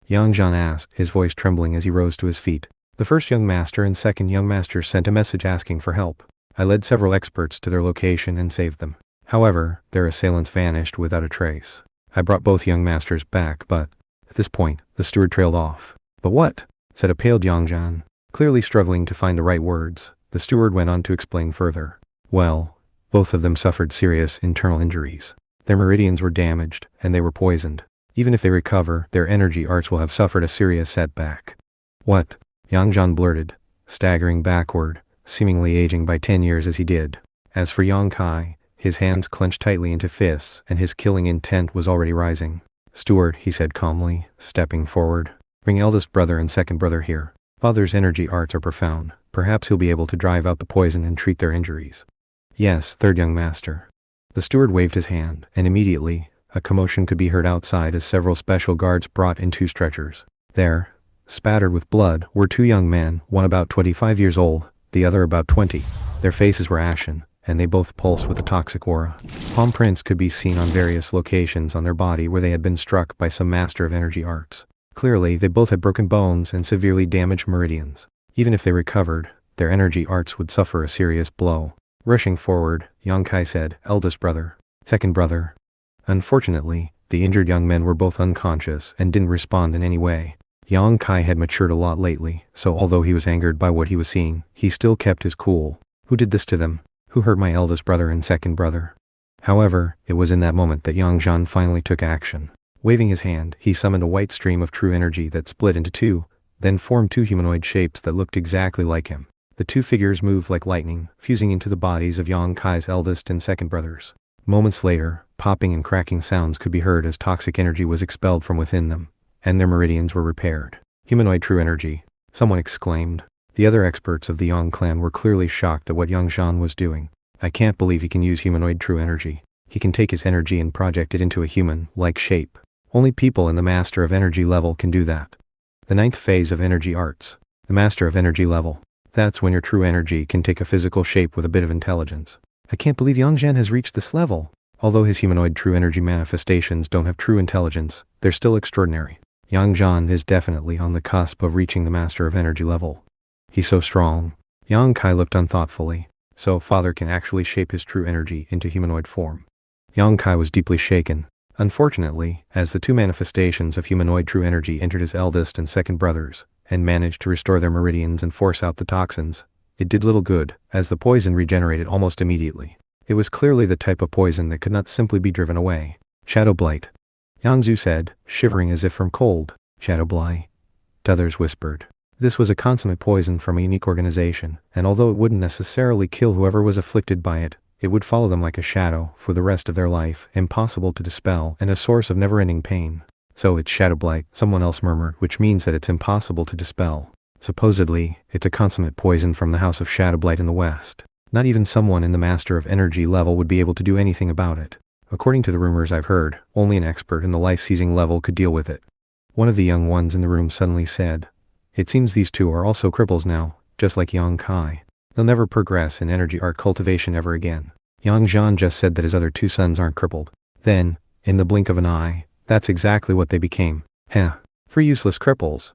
Yang Jian asked, his voice trembling as he rose to his feet. The first young master and second young master sent a message asking for help. I led several experts to their location and saved them. However, their assailants vanished without a trace. I brought both young masters back, but at this point, the steward trailed off. But what? Said a pale Yang Jian. Clearly struggling to find the right words, the steward went on to explain further. Well, both of them suffered serious internal injuries. Their meridians were damaged, and they were poisoned. Even if they recover, their energy arts will have suffered a serious setback. What? Yang Jian blurted, staggering backward, seemingly aging by 10 years as he did. As for Yang Kai, his hands clenched tightly into fists, and his killing intent was already rising. Steward, he said calmly, stepping forward. Bring eldest brother and second brother here. Father's energy arts are profound. Perhaps he'll be able to drive out the poison and treat their injuries. Yes, third young master. The steward waved his hand, and immediately, a commotion could be heard outside as several special guards brought in 2 stretchers. There, spattered with blood, were 2 young men, one about 25 years old, the other about 20. Their faces were ashen, and they both pulsed with a toxic aura. Palm prints could be seen on various locations on their body where they had been struck by some master of energy arts. Clearly, they both had broken bones and severely damaged meridians. Even if they recovered, their energy arts would suffer a serious blow. Rushing forward, Yang Kai said, Eldest brother. Second brother. Unfortunately, the injured young men were both unconscious and didn't respond in any way. Yang Kai had matured a lot lately, so although he was angered by what he was seeing, he still kept his cool. Who did this to them? Who hurt my eldest brother and second brother? However, it was in that moment that Yang Jian finally took action. Waving his hand, he summoned a white stream of true energy that split into 2, then formed 2 humanoid shapes that looked exactly like him. The 2 figures moved like lightning, fusing into the bodies of Yang Kai's eldest and second brothers. Moments later, popping and cracking sounds could be heard as toxic energy was expelled from within them, and their meridians were repaired. Humanoid true energy, someone exclaimed. The other experts of the Yang clan were clearly shocked at what Yang Zhan was doing. I can't believe he can use humanoid true energy. He can take his energy and project it into a human-like shape. Only people in the Master of Energy level can do that. The 9th phase of energy arts. The Master of Energy level. That's when your true energy can take a physical shape with a bit of intelligence. I can't believe Yang Zhan has reached this level. Although his humanoid true energy manifestations don't have true intelligence, they're still extraordinary. Yang Zhan is definitely on the cusp of reaching the Master of Energy level. He's so strong. Yang Kai looked unthoughtfully. So father can actually shape his true energy into humanoid form. Yang Kai was deeply shaken. Unfortunately, as the two manifestations of humanoid true energy entered his eldest and second brothers, and managed to restore their meridians and force out the toxins, it did little good, as the poison regenerated almost immediately. It was clearly the type of poison that could not simply be driven away. Shadow Blight. Yang Zhu said, shivering as if from cold. Shadow Blight. Others whispered. This was a consummate poison from a unique organization, and although it wouldn't necessarily kill whoever was afflicted by it, it would follow them like a shadow for the rest of their life, impossible to dispel, and a source of never-ending pain. So it's Shadow Blight, someone else murmured, which means that it's impossible to dispel. Supposedly, it's a consummate poison from the House of Shadow Blight in the West. Not even someone in the Master of Energy level would be able to do anything about it. According to the rumors I've heard, only an expert in the life-seizing level could deal with it. One of the young ones in the room suddenly said, it seems these two are also cripples now, just like Yang Kai. They'll never progress in energy art cultivation ever again. Yang Zhan just said that his other two sons aren't crippled. Then, in the blink of an eye, that's exactly what they became. Heh. 3 useless cripples.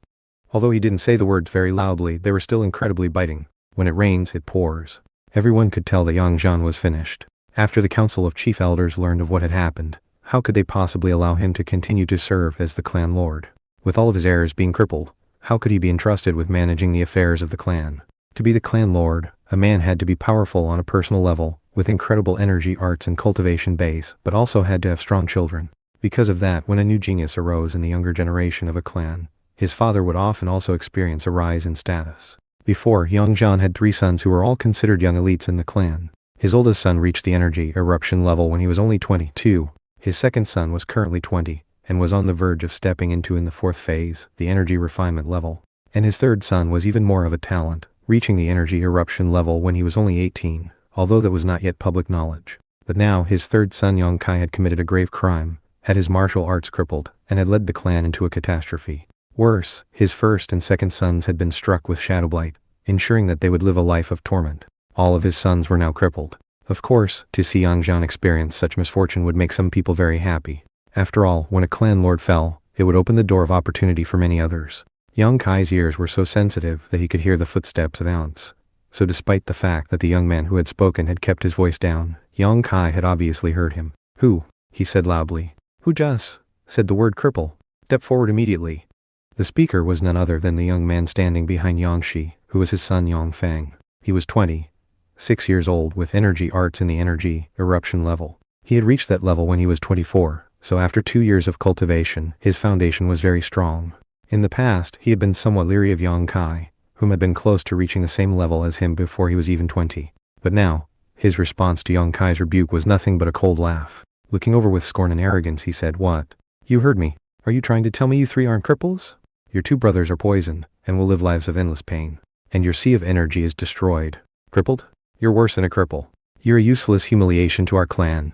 Although he didn't say the words very loudly, they were still incredibly biting. When it rains, it pours. Everyone could tell that Yang Zhan was finished. After the Council of Chief Elders learned of what had happened, how could they possibly allow him to continue to serve as the clan lord? With all of his heirs being crippled, how could he be entrusted with managing the affairs of the clan? To be the clan lord, a man had to be powerful on a personal level, with incredible energy arts and cultivation base, but also had to have strong children. Because of that, when a new genius arose in the younger generation of a clan, his father would often also experience a rise in status. Before, Yang Zhan had 3 sons who were all considered young elites in the clan. His oldest son reached the energy eruption level when he was only 22. His second son was currently 20, and was on the verge of stepping into in the 4th phase, the energy refinement level. And his third son was even more of a talent, reaching the energy eruption level when he was only 18, although that was not yet public knowledge. But now, his third son Yang Kai had committed a grave crime, had his martial arts crippled, and had led the clan into a catastrophe. Worse, his first and second sons had been struck with Shadow Blight, ensuring that they would live a life of torment. All of his sons were now crippled. Of course, to see Yang Zhan experience such misfortune would make some people very happy. After all, when a clan lord fell, it would open the door of opportunity for many others. Yang Kai's ears were so sensitive that he could hear the footsteps of ants. So despite the fact that the young man who had spoken had kept his voice down, Yang Kai had obviously heard him. Who? He said loudly. Who just said the word cripple? Step forward immediately. The speaker was none other than the young man standing behind Yang Shi, who was his son Yang Feng. He was 26 years old with energy arts in the energy eruption level. He had reached that level when he was 24. So after 2 years of cultivation, his foundation was very strong. In the past, he had been somewhat leery of Yang Kai, whom had been close to reaching the same level as him before he was even 20. But now, his response to Yang Kai's rebuke was nothing but a cold laugh. Looking over with scorn and arrogance, he said, What? You heard me. Are you trying to tell me you 3 aren't cripples? Your 2 brothers are poisoned, and will live lives of endless pain. And your sea of energy is destroyed. Crippled? You're worse than a cripple. You're a useless humiliation to our clan.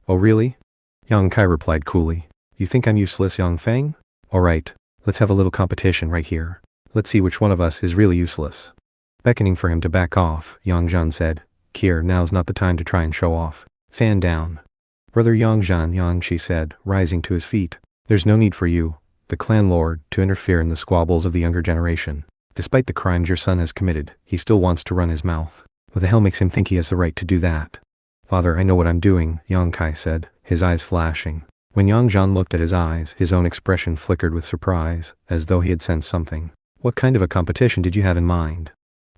Oh really? Yang Kai replied coolly. You think I'm useless, Yang Feng? Alright, let's have a little competition right here. Let's see which one of us is really useless. Beckoning for him to back off, Yang Zhan said, Kier, now's not the time to try and show off. Fan down. Brother Yang Zhan, Yang Shi said, rising to his feet. There's no need for you, the clan lord, to interfere in the squabbles of the younger generation. Despite the crimes your son has committed, he still wants to run his mouth. What the hell makes him think he has the right to do that? Father, I know what I'm doing, Yang Kai said, his eyes flashing. When Yang Zhan looked at his eyes, his own expression flickered with surprise, as though he had sensed something. What kind of a competition did you have in mind?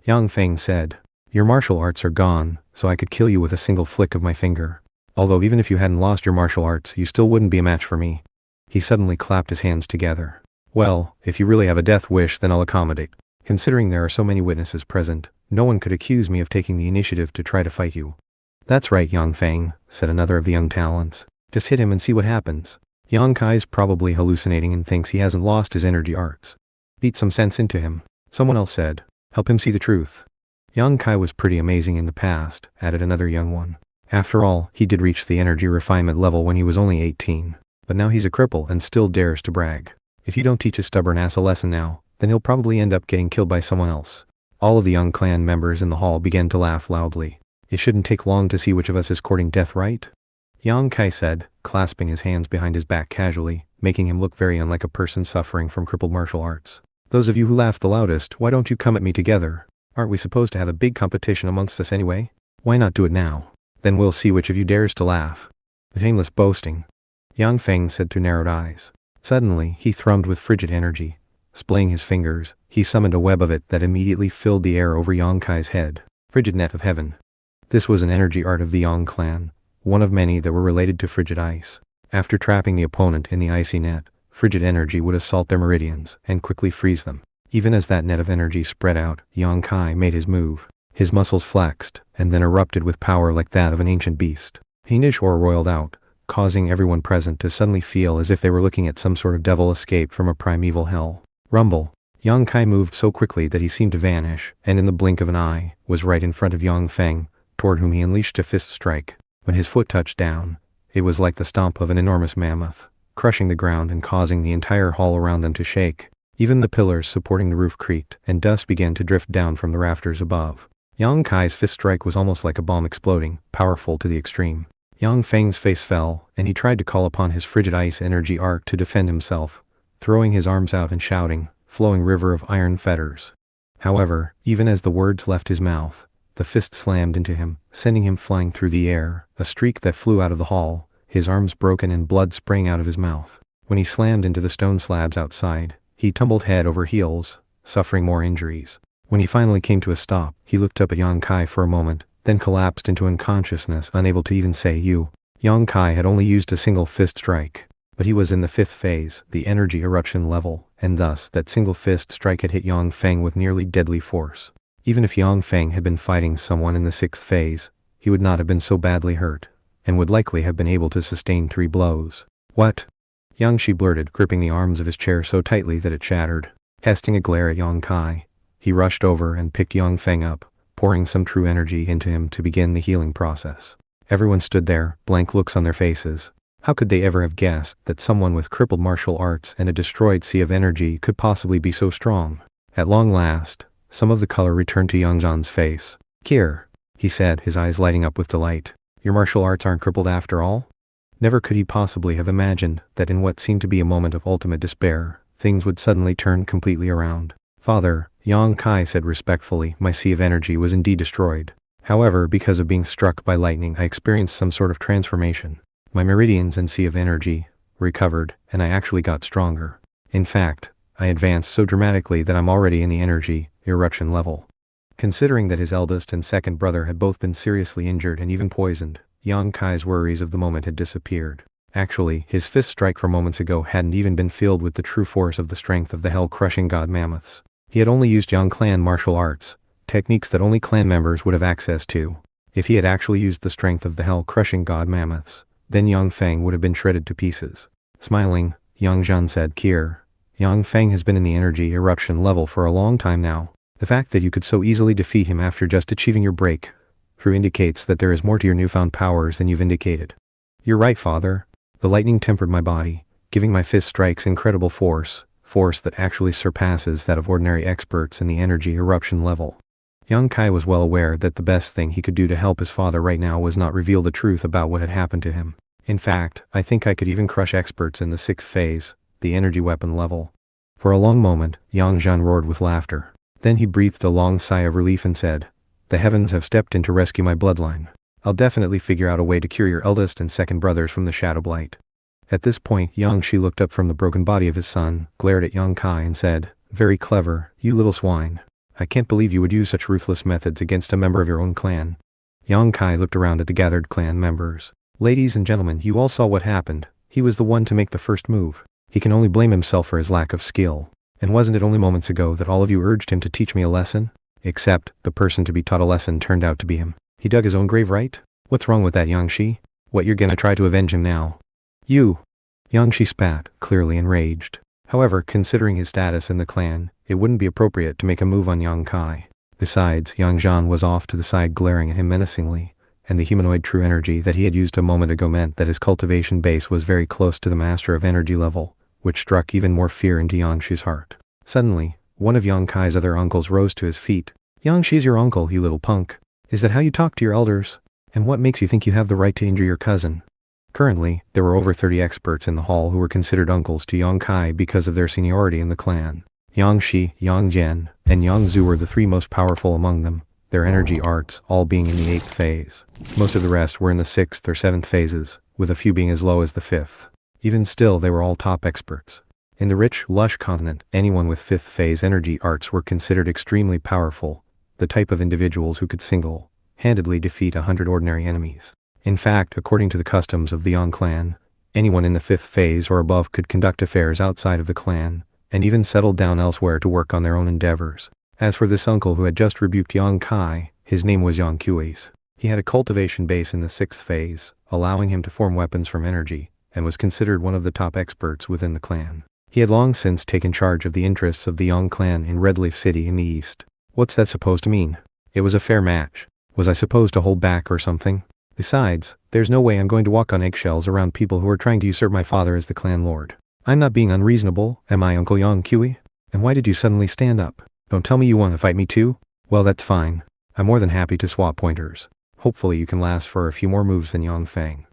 Yang Feng said, Your martial arts are gone, so I could kill you with a single flick of my finger. Although even if you hadn't lost your martial arts, you still wouldn't be a match for me. He suddenly clapped his hands together. Well, if you really have a death wish, then I'll accommodate. Considering there are so many witnesses present, no one could accuse me of taking the initiative to try to fight you. That's right, Yang Feng, said another of the young talents. Just hit him and see what happens. Yang Kai's probably hallucinating and thinks he hasn't lost his energy arts. Beat some sense into him. Someone else said. Help him see the truth. Young Kai was pretty amazing in the past, added another young one. After all, he did reach the energy refinement level when he was only 18. But now he's a cripple and still dares to brag. If you don't teach his stubborn ass a lesson now, then he'll probably end up getting killed by someone else. All of the young clan members in the hall began to laugh loudly. It shouldn't take long to see which of us is courting death, right? Yang Kai said, clasping his hands behind his back casually, making him look very unlike a person suffering from crippled martial arts. Those of you who laughed the loudest, why don't you come at me together? Aren't we supposed to have a big competition amongst us anyway? Why not do it now? Then we'll see which of you dares to laugh. Shameless boasting. Yang Feng said through narrowed eyes. Suddenly, he thrummed with frigid energy. Splaying his fingers, he summoned a web of it that immediately filled the air over Yang Kai's head. Frigid net of heaven. This was an energy art of the Yang clan, one of many that were related to frigid ice. After trapping the opponent in the icy net, frigid energy would assault their meridians and quickly freeze them. Even as that net of energy spread out, Yang Kai made his move. His muscles flexed, and then erupted with power like that of an ancient beast. Fiendish or roiled out, causing everyone present to suddenly feel as if they were looking at some sort of devil escaped from a primeval hell. Rumble. Yang Kai moved so quickly that he seemed to vanish, and in the blink of an eye, was right in front of Yang Feng, toward whom he unleashed a fist strike. When his foot touched down, it was like the stomp of an enormous mammoth, crushing the ground and causing the entire hall around them to shake. Even the pillars supporting the roof creaked, and dust began to drift down from the rafters above. Yang Kai's fist strike was almost like a bomb exploding, powerful to the extreme. Yang Feng's face fell, and he tried to call upon his frigid ice energy art to defend himself, throwing his arms out and shouting, flowing river of iron fetters. However, even as the words left his mouth, the fist slammed into him, sending him flying through the air, a streak that flew out of the hall, his arms broken and blood spraying out of his mouth. When he slammed into the stone slabs outside, he tumbled head over heels, suffering more injuries. When he finally came to a stop, he looked up at Yang Kai for a moment, then collapsed into unconsciousness, unable to even say you. Yang Kai had only used a single fist strike, but he was in the 5th phase, the energy eruption level, and thus that single fist strike had hit Yang Feng with nearly deadly force. Even if Yang Feng had been fighting someone in the 6th phase, he would not have been so badly hurt, and would likely have been able to sustain 3 blows. What? Yang Shi blurted, gripping the arms of his chair so tightly that it shattered. Casting a glare at Yang Kai, he rushed over and picked Yang Feng up, pouring some true energy into him to begin the healing process. Everyone stood there, blank looks on their faces. How could they ever have guessed that someone with crippled martial arts and a destroyed sea of energy could possibly be so strong? At long last, some of the color returned to Yang Zhan's face. "Kier," he said, his eyes lighting up with delight. "Your martial arts aren't crippled after all?" Never could he possibly have imagined that in what seemed to be a moment of ultimate despair, things would suddenly turn completely around. "Father," Yang Kai said respectfully, "my sea of energy was indeed destroyed. However, because of being struck by lightning, I experienced some sort of transformation. My meridians and sea of energy recovered, and I actually got stronger. In fact, I advanced so dramatically that I'm already in the energy eruption level." Considering that his eldest and second brother had both been seriously injured and even poisoned, Yang Kai's worries of the moment had disappeared. Actually, his fist strike from moments ago hadn't even been filled with the true force of the strength of the hell-crushing god mammoths. He had only used Yang clan martial arts, techniques that only clan members would have access to. If he had actually used the strength of the hell-crushing god mammoths, then Yang Feng would have been shredded to pieces. Smiling, Yang Zhan said, "Kier, Yang Feng has been in the energy eruption level for a long time now. The fact that you could so easily defeat him after just achieving your breakthrough indicates that there is more to your newfound powers than you've indicated." "You're right, father. The lightning tempered my body, giving my fist strikes incredible force that actually surpasses that of ordinary experts in the energy eruption level." Yang Kai was well aware that the best thing he could do to help his father right now was not reveal the truth about what had happened to him. "In fact, I think I could even crush experts in the 6th phase, the energy weapon level." For a long moment, Yang Zhan roared with laughter. Then he breathed a long sigh of relief and said, "The heavens have stepped in to rescue my bloodline. I'll definitely figure out a way to cure your eldest and second brothers from the shadow blight." At this point, Yang Shi looked up from the broken body of his son, glared at Yang Kai and said, "Very clever, you little swine. I can't believe you would use such ruthless methods against a member of your own clan." Yang Kai looked around at the gathered clan members. "Ladies and gentlemen, you all saw what happened. He was the one to make the first move. He can only blame himself for his lack of skill. And wasn't it only moments ago that all of you urged him to teach me a lesson? Except, the person to be taught a lesson turned out to be him. He dug his own grave, right? What's wrong with that, Yang Shi? What, you're gonna try to avenge him now?" "You!" Yang Shi spat, clearly enraged. However, considering his status in the clan, it wouldn't be appropriate to make a move on Yang Kai. Besides, Yang Zhan was off to the side glaring at him menacingly, and the humanoid true energy that he had used a moment ago meant that his cultivation base was very close to the master of energy level, which struck even more fear into Yang Shi's heart. Suddenly, one of Yang Kai's other uncles rose to his feet. "Yang Shi's your uncle, you little punk. Is that how you talk to your elders? And what makes you think you have the right to injure your cousin?" Currently, there were over 30 experts in the hall who were considered uncles to Yang Kai because of their seniority in the clan. Yang Shi, Yang Jian, and Yang Zhu were the three most powerful among them, their energy arts all being in the 8th phase. Most of the rest were in the 6th or 7th phases, with a few being as low as the 5th. Even still, they were all top experts. In the rich, lush continent, anyone with 5th phase energy arts were considered extremely powerful, the type of individuals who could single-handedly defeat 100 ordinary enemies. In fact, according to the customs of the Yang clan, anyone in the 5th phase or above could conduct affairs outside of the clan, and even settle down elsewhere to work on their own endeavors. As for this uncle who had just rebuked Yang Kai, his name was Yang Kui's. He had a cultivation base in the 6th phase, allowing him to form weapons from energy, and was considered one of the top experts within the clan. He had long since taken charge of the interests of the Yang clan in Redleaf City in the east. What's that supposed to mean? It was a fair match. Was I supposed to hold back or something? Besides, there's no way I'm going to walk on eggshells around people who are trying to usurp my father as the clan lord. I'm not being unreasonable, am I, Uncle Yang Kui? And why did you suddenly stand up? Don't tell me you want to fight me too? Well, that's fine. I'm more than happy to swap pointers. Hopefully you can last for a few more moves than Yang Feng.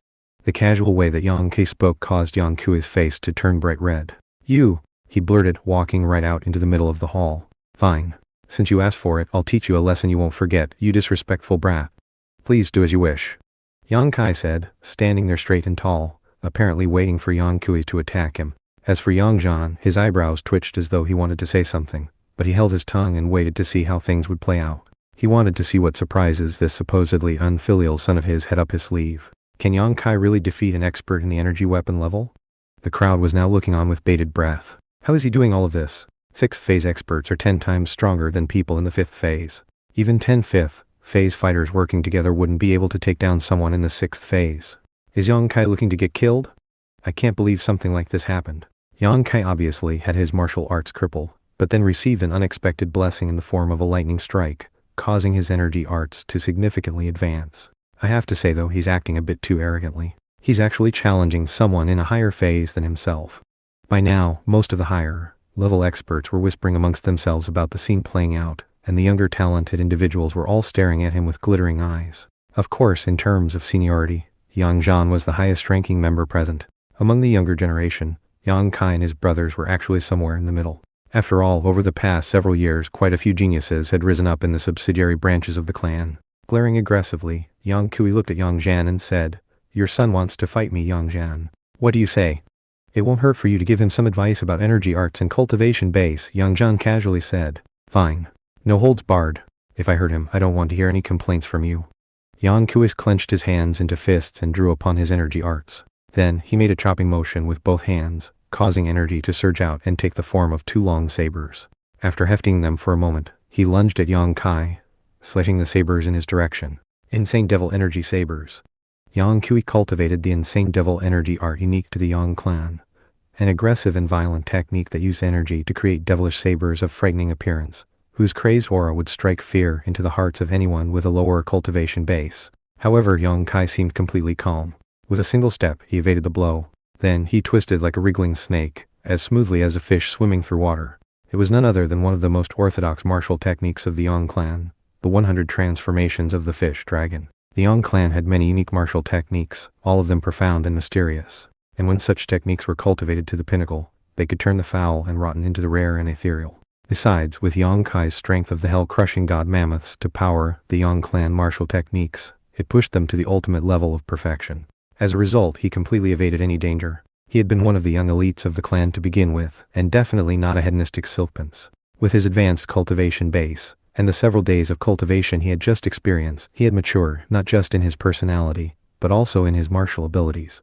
The casual way that Yang Kai spoke caused Yang Kui's face to turn bright red. You, he blurted, walking right out into the middle of the hall. Fine. Since you asked for it, I'll teach you a lesson you won't forget, you disrespectful brat. Please do as you wish. Yang Kai said, standing there straight and tall, apparently waiting for Yang Kui to attack him. As for Yang Zhan, his eyebrows twitched as though he wanted to say something, but he held his tongue and waited to see how things would play out. He wanted to see what surprises this supposedly unfilial son of his had up his sleeve. Can Yang Kai really defeat an expert in the energy weapon level? The crowd was now looking on with bated breath. How is he doing all of this? 6th phase experts are 10 times stronger than people in the 5th phase. Even 10 5th phase fighters working together wouldn't be able to take down someone in the 6th phase. Is Yang Kai looking to get killed? I can't believe something like this happened. Yang Kai obviously had his martial arts crippled, but then received an unexpected blessing in the form of a lightning strike, causing his energy arts to significantly advance. I have to say though, he's acting a bit too arrogantly. He's actually challenging someone in a higher phase than himself. By now, most of the higher-level experts were whispering amongst themselves about the scene playing out, and the younger talented individuals were all staring at him with glittering eyes. Of course, in terms of seniority, Yang Zhan was the highest-ranking member present. Among the younger generation, Yang Kai and his brothers were actually somewhere in the middle. After all, over the past several years, quite a few geniuses had risen up in the subsidiary branches of the clan. Glaring aggressively, Yang Kui looked at Yang Zhan and said, "Your son wants to fight me, Yang Zhan. What do you say?" "It won't hurt for you to give him some advice about energy arts and cultivation base," Yang Zhan casually said. "Fine. No holds barred. If I hurt him, I don't want to hear any complaints from you." Yang Kui clenched his hands into fists and drew upon his energy arts. Then, he made a chopping motion with both hands, causing energy to surge out and take the form of 2 long sabers. After hefting them for a moment, he lunged at Yang Kai, slashing the sabers in his direction. Insane Devil Energy Sabers. Yang Kui cultivated the Insane Devil Energy art unique to the Yang clan, an aggressive and violent technique that used energy to create devilish sabers of frightening appearance, whose crazed aura would strike fear into the hearts of anyone with a lower cultivation base. However, Yang Kai seemed completely calm. With a single step, he evaded the blow. Then, he twisted like a wriggling snake, as smoothly as a fish swimming through water. It was none other than one of the most orthodox martial techniques of the Yang clan, the 100 transformations of the fish dragon. The Yang clan had many unique martial techniques, all of them profound and mysterious. And when such techniques were cultivated to the pinnacle, they could turn the foul and rotten into the rare and ethereal. Besides, with Yang Kai's strength of the hell-crushing god mammoths to power the Yang clan martial techniques, it pushed them to the ultimate level of perfection. As a result, he completely evaded any danger. He had been one of the young elites of the clan to begin with, and definitely not a hedonistic sylphprince. With his advanced cultivation base, and the several days of cultivation he had just experienced, he had matured not just in his personality, but also in his martial abilities.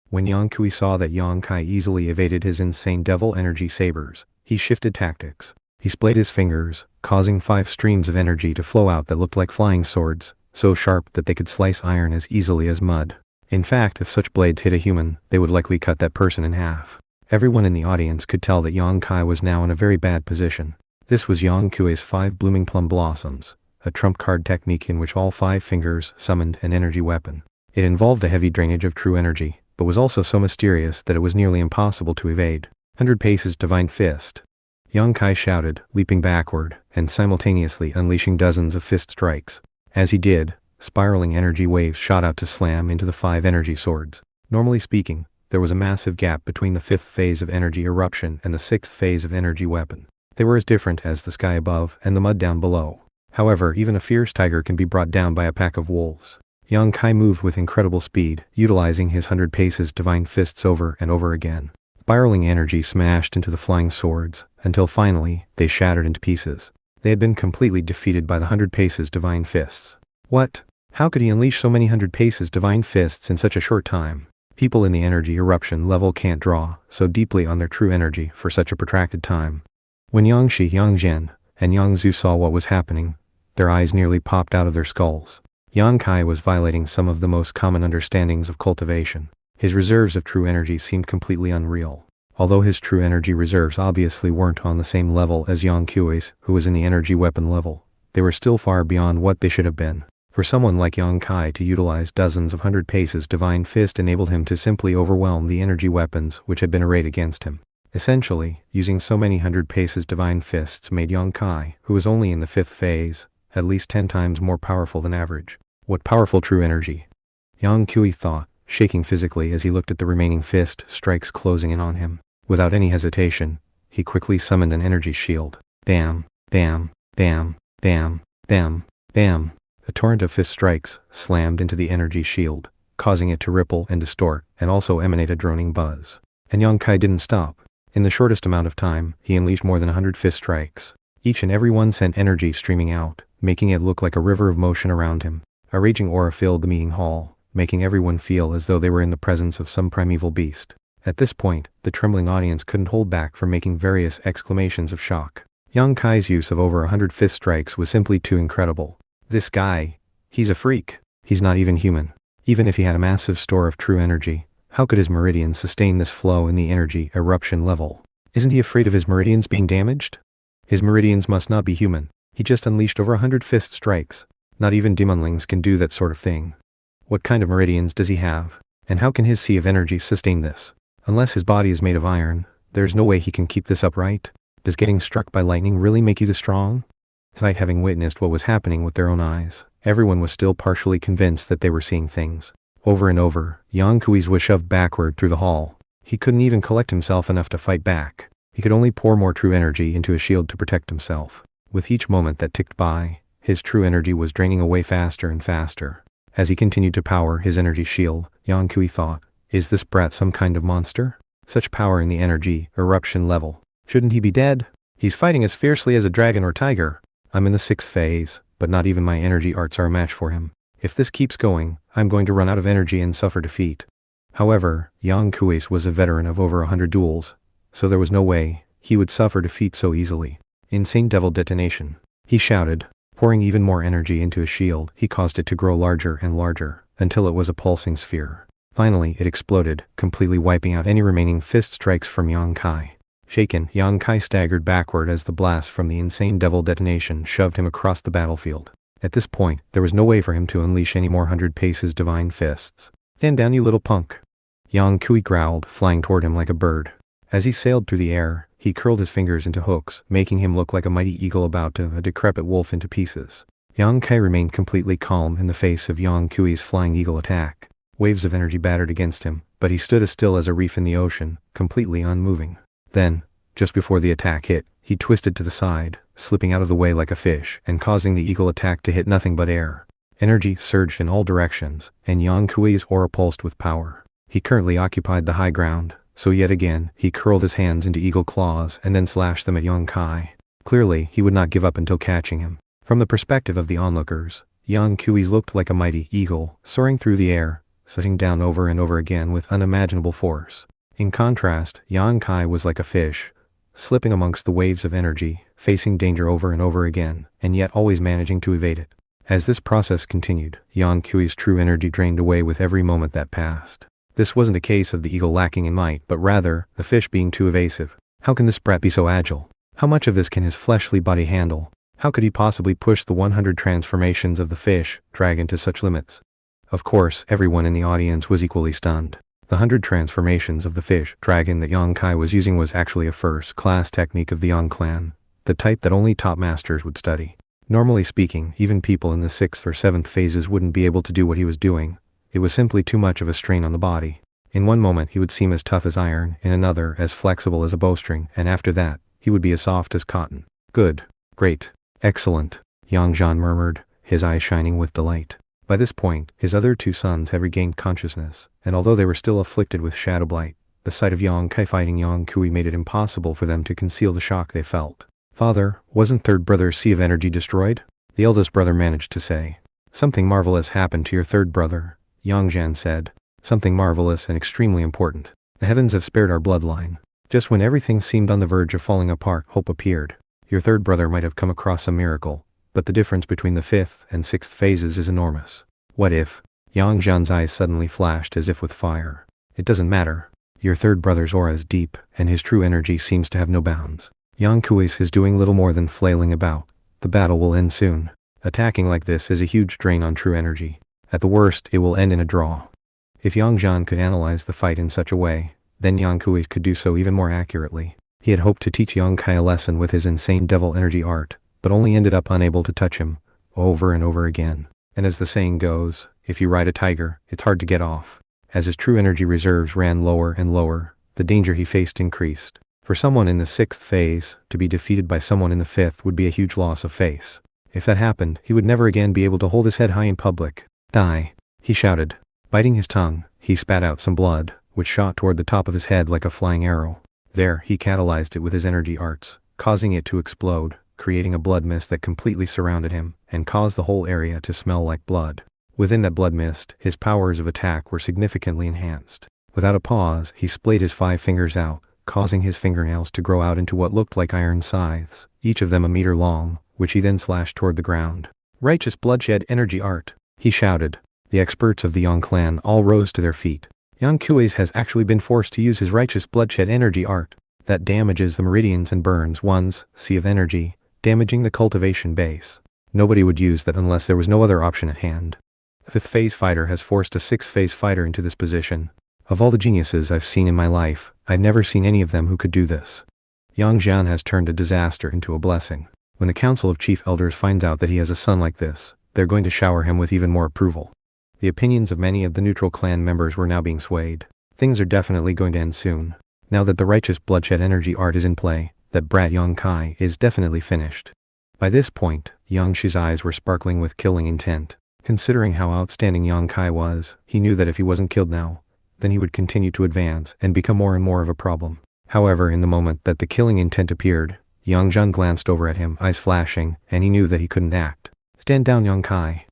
When Yang Kui saw that Yang Kai easily evaded his insane devil energy sabers, he shifted tactics. He splayed his fingers, causing 5 streams of energy to flow out that looked like flying swords, so sharp that they could slice iron as easily as mud. In fact, if such blades hit a human, they would likely cut that person in half. Everyone in the audience could tell that Yang Kai was now in a very bad position. This was Yang Kui's 5 blooming plum blossoms, a trump card technique in which all 5 fingers summoned an energy weapon. It involved a heavy drainage of true energy, but was also so mysterious that it was nearly impossible to evade. 100 paces divine fist. Yang Kai shouted, leaping backward, and simultaneously unleashing dozens of fist strikes. As he did, spiraling energy waves shot out to slam into the 5 energy swords. Normally speaking, there was a massive gap between the 5th phase of energy eruption and the 6th phase of energy weapon. They were as different as the sky above and the mud down below. However, even a fierce tiger can be brought down by a pack of wolves. Yang Kai moved with incredible speed, utilizing his 100 paces divine fists over and over again. Spiraling energy smashed into the flying swords, until finally, they shattered into pieces. They had been completely defeated by the 100 paces divine fists. What? How could he unleash so many 100 paces divine fists in such a short time? People in the energy eruption level can't draw so deeply on their true energy for such a protracted time. When Yang Shi, Yang Zhen, and Yang Zhu saw what was happening, their eyes nearly popped out of their skulls. Yang Kai was violating some of the most common understandings of cultivation. His reserves of true energy seemed completely unreal. Although his true energy reserves obviously weren't on the same level as Yang Kui's, who was in the energy weapon level, they were still far beyond what they should have been. For someone like Yang Kai to utilize dozens of 100 paces divine fist enabled him to simply overwhelm the energy weapons which had been arrayed against him. Essentially, using so many 100 paces divine fists made Yang Kai, who was only in the 5th phase, at least 10 times more powerful than average. What powerful true energy! Yang Kui thought, shaking physically as he looked at the remaining fist strikes closing in on him. Without any hesitation, he quickly summoned an energy shield. Bam, bam, bam, bam, bam, bam. A torrent of fist strikes slammed into the energy shield, causing it to ripple and distort, and also emanate a droning buzz. And Yang Kai didn't stop. In the shortest amount of time, he unleashed more than 100 fist strikes. Each and every one sent energy streaming out, making it look like a river of motion around him. A raging aura filled the meeting hall, making everyone feel as though they were in the presence of some primeval beast. At this point, the trembling audience couldn't hold back from making various exclamations of shock. Yang Kai's use of over 100 fist strikes was simply too incredible. This guy, he's a freak. He's not even human. Even if he had a massive store of true energy, how could his meridians sustain this flow in the energy eruption level? Isn't he afraid of his meridians being damaged? His meridians must not be human. He just unleashed over 100 fist strikes. Not even demonlings can do that sort of thing. What kind of meridians does he have? And how can his sea of energy sustain this? Unless his body is made of iron, there's no way he can keep this upright. Does getting struck by lightning really make you this strong? Despite having witnessed what was happening with their own eyes, everyone was still partially convinced that they were seeing things. Over and over, Yang Kui's was shoved backward through the hall. He couldn't even collect himself enough to fight back. He could only pour more true energy into a shield to protect himself. With each moment that ticked by, his true energy was draining away faster and faster. As he continued to power his energy shield, Yang Kui thought, is this brat some kind of monster? Such power in the energy eruption level. Shouldn't he be dead? He's fighting as fiercely as a dragon or tiger. I'm in the 6th phase, but not even my energy arts are a match for him. If this keeps going, I'm going to run out of energy and suffer defeat. However, Yang Kui was a veteran of over 100 duels, so there was no way he would suffer defeat so easily. Insane devil detonation. He shouted, pouring even more energy into his shield. He caused it to grow larger and larger, until it was a pulsing sphere. Finally, it exploded, completely wiping out any remaining fist strikes from Yang Kai. Shaken, Yang Kai staggered backward as the blast from the insane devil detonation shoved him across the battlefield. At this point, there was no way for him to unleash any more 100 paces divine fists. Stand down, you little punk. Yang Kui growled, flying toward him like a bird. As he sailed through the air, he curled his fingers into hooks, making him look like a mighty eagle about to a decrepit wolf into pieces. Yang Kai remained completely calm in the face of Yang Kui's flying eagle attack. Waves of energy battered against him, but he stood as still as a reef in the ocean, completely unmoving. Then, just before the attack hit, he twisted to the side, slipping out of the way like a fish, and causing the eagle attack to hit nothing but air. Energy surged in all directions, and Yang Kui's aura pulsed with power. He currently occupied the high ground, so yet again, he curled his hands into eagle claws and then slashed them at Yang Kai. Clearly, he would not give up until catching him. From the perspective of the onlookers, Yang Kui looked like a mighty eagle, soaring through the air, setting down over and over again with unimaginable force. In contrast, Yang Kai was like a fish, slipping amongst the waves of energy, facing danger over and over again, and yet always managing to evade it. As this process continued, Yang Kui's true energy drained away with every moment that passed. This wasn't a case of the eagle lacking in might, but rather, the fish being too evasive. How can this brat be so agile? How much of this can his fleshly body handle? How could he possibly push the 100 transformations of the fish dragon to such limits? Of course, everyone in the audience was equally stunned. The 100 transformations of the fish dragon that Yang Kai was using was actually a first-class technique of the Yang clan, the type that only top masters would study. Normally speaking, even people in the 6th or 7th phases wouldn't be able to do what he was doing. It was simply too much of a strain on the body. In one moment he would seem as tough as iron, in another as flexible as a bowstring, and after that, he would be as soft as cotton. Good. Great. Excellent. Yang Zhan murmured, his eyes shining with delight. By this point, his other 2 sons had regained consciousness, and although they were still afflicted with shadow blight, the sight of Yang Kai fighting Yang Kui made it impossible for them to conceal the shock they felt. Father, wasn't third brother's sea of energy destroyed? The eldest brother managed to say. Something marvelous happened to your third brother, Yang Zhan said. Something marvelous and extremely important. The heavens have spared our bloodline. Just when everything seemed on the verge of falling apart, hope appeared. Your third brother might have come across a miracle, but the difference between the 5th and 6th phases is enormous. What if? Yang Zhan's eyes suddenly flashed as if with fire. It doesn't matter. Your third brother's aura is deep, and his true energy seems to have no bounds. Yang Kuis is doing little more than flailing about. The battle will end soon. Attacking like this is a huge drain on true energy. At the worst, it will end in a draw. If Yang Zhan could analyze the fight in such a way, then Yang Kuis could do so even more accurately. He had hoped to teach Yang Kai a lesson with his insane devil energy art, but only ended up unable to touch him, over and over again. And as the saying goes, if you ride a tiger, it's hard to get off. As his true energy reserves ran lower and lower, the danger he faced increased. For someone in the 6th phase, to be defeated by someone in the 5th would be a huge loss of face. If that happened, he would never again be able to hold his head high in public. Die! He shouted. Biting his tongue, he spat out some blood, which shot toward the top of his head like a flying arrow. There, he catalyzed it with his energy arts, causing it to explode, creating a blood mist that completely surrounded him, and caused the whole area to smell like blood. Within that blood mist, his powers of attack were significantly enhanced. Without a pause, he splayed his 5 fingers out, causing his fingernails to grow out into what looked like iron scythes, each of them a meter long, which he then slashed toward the ground. Righteous bloodshed energy art, he shouted. The experts of the Yang clan all rose to their feet. Yang Kuis has actually been forced to use his righteous bloodshed energy art. That damages the meridians and burns one's sea of energy, damaging the cultivation base. Nobody would use that unless there was no other option at hand. A 5th phase fighter has forced a 6th phase fighter into this position. Of all the geniuses I've seen in my life, I've never seen any of them who could do this. Yang Zhan has turned a disaster into a blessing. When the Council of Chief Elders finds out that he has a son like this, they're going to shower him with even more approval. The opinions of many of the neutral clan members were now being swayed. Things are definitely going to end soon. Now that the righteous bloodshed energy art is in play, that brat Yang Kai is definitely finished. By this point, Yang Shi's eyes were sparkling with killing intent. Considering how outstanding Yang Kai was, he knew that if he wasn't killed now, then he would continue to advance and become more and more of a problem. However, in the moment that the killing intent appeared, Yang Zhan glanced over at him, eyes flashing, and he knew that he couldn't act. Stand down, Yang Kai.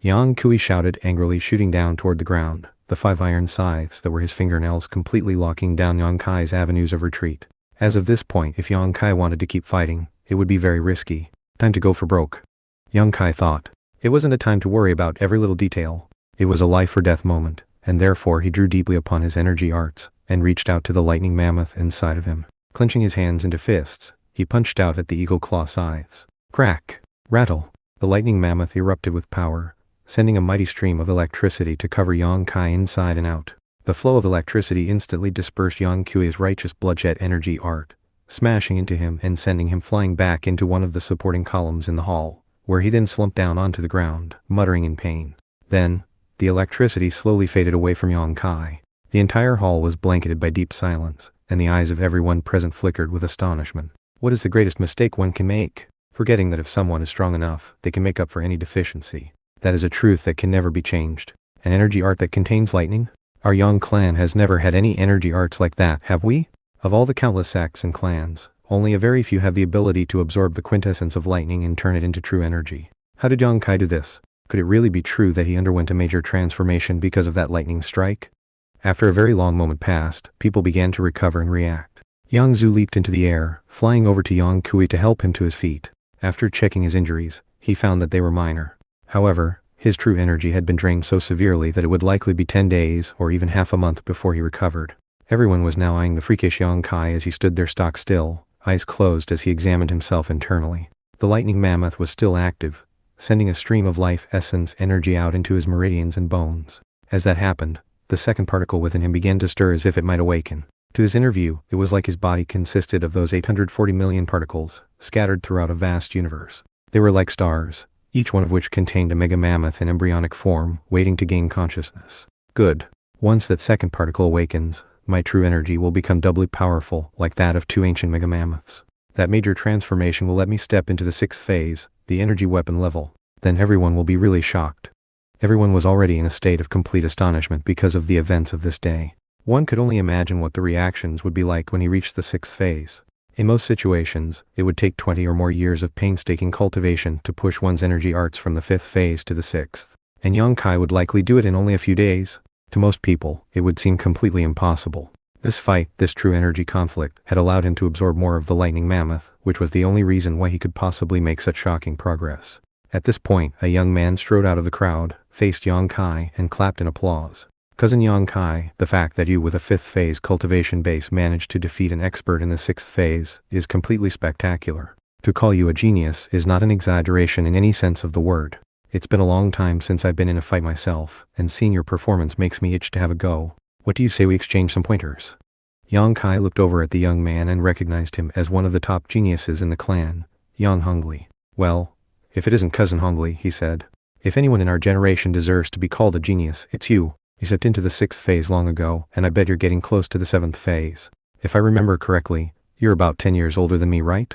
Yang Kui shouted angrily, shooting down toward the ground, the 5 iron scythes that were his fingernails completely locking down Yang Kai's avenues of retreat. As of this point, if Yang Kai wanted to keep fighting, it would be very risky. Time to go for broke. Yang Kai thought. It wasn't a time to worry about every little detail. It was a life or death moment, and therefore he drew deeply upon his energy arts, and reached out to the lightning mammoth inside of him. Clenching his hands into fists, he punched out at the eagle claw scythes. Crack! Rattle! The lightning mammoth erupted with power, sending a mighty stream of electricity to cover Yang Kai inside and out. The flow of electricity instantly dispersed Yang Kui's righteous bloodshed energy art, smashing into him and sending him flying back into one of the supporting columns in the hall, where he then slumped down onto the ground, muttering in pain. Then, the electricity slowly faded away from Yang Kai. The entire hall was blanketed by deep silence, and the eyes of everyone present flickered with astonishment. What is the greatest mistake one can make? Forgetting that if someone is strong enough, they can make up for any deficiency. That is a truth that can never be changed. An energy art that contains lightning? Our Yang clan has never had any energy arts like that, have we? Of all the countless sects and clans, only a very few have the ability to absorb the quintessence of lightning and turn it into true energy. How did Yang Kai do this? Could it really be true that he underwent a major transformation because of that lightning strike? After a very long moment passed, people began to recover and react. Yang Zhu leaped into the air, flying over to Yang Kui to help him to his feet. After checking his injuries, he found that they were minor. However, His true energy had been drained so severely that it would likely be 10 days or even half a month before he recovered. Everyone was now eyeing the freakish Yang Kai as he stood there stock still, eyes closed as he examined himself internally. The lightning mammoth was still active, sending a stream of life essence energy out into his meridians and bones. As that happened, the second particle within him began to stir as if it might awaken. To his inner view, it was like his body consisted of those 840 million particles, scattered throughout a vast universe. They were like stars, each one of which contained a mega mammoth in embryonic form, waiting to gain consciousness. Good. Once that second particle awakens, my true energy will become doubly powerful, like that of two ancient mega mammoths. That major transformation will let me step into the sixth phase, the energy weapon level. Then everyone will be really shocked. Everyone was already in a state of complete astonishment because of the events of this day. One could only imagine what the reactions would be like when he reached the sixth phase. In most situations, it would take 20 or more years of painstaking cultivation to push one's energy arts from the fifth phase to the sixth. And Yang Kai would likely do it in only a few days. To most people, it would seem completely impossible. This fight, this true energy conflict, had allowed him to absorb more of the lightning mammoth, which was the only reason why he could possibly make such shocking progress. At this point, a young man strode out of the crowd, faced Yang Kai, and clapped in applause. Cousin Yang Kai, the fact that you with a fifth phase cultivation base managed to defeat an expert in the sixth phase is completely spectacular. To call you a genius is not an exaggeration in any sense of the word. It's been a long time since I've been in a fight myself, and seeing your performance makes me itch to have a go. What do you say we exchange some pointers? Yang Kai looked over at the young man and recognized him as one of the top geniuses in the clan, Yang Hongli. Well, if it isn't Cousin Hongli, he said. If anyone in our generation deserves to be called a genius, it's you. You stepped into the sixth phase long ago, and I bet you're getting close to the seventh phase. If I remember correctly, you're about 10 years older than me, right?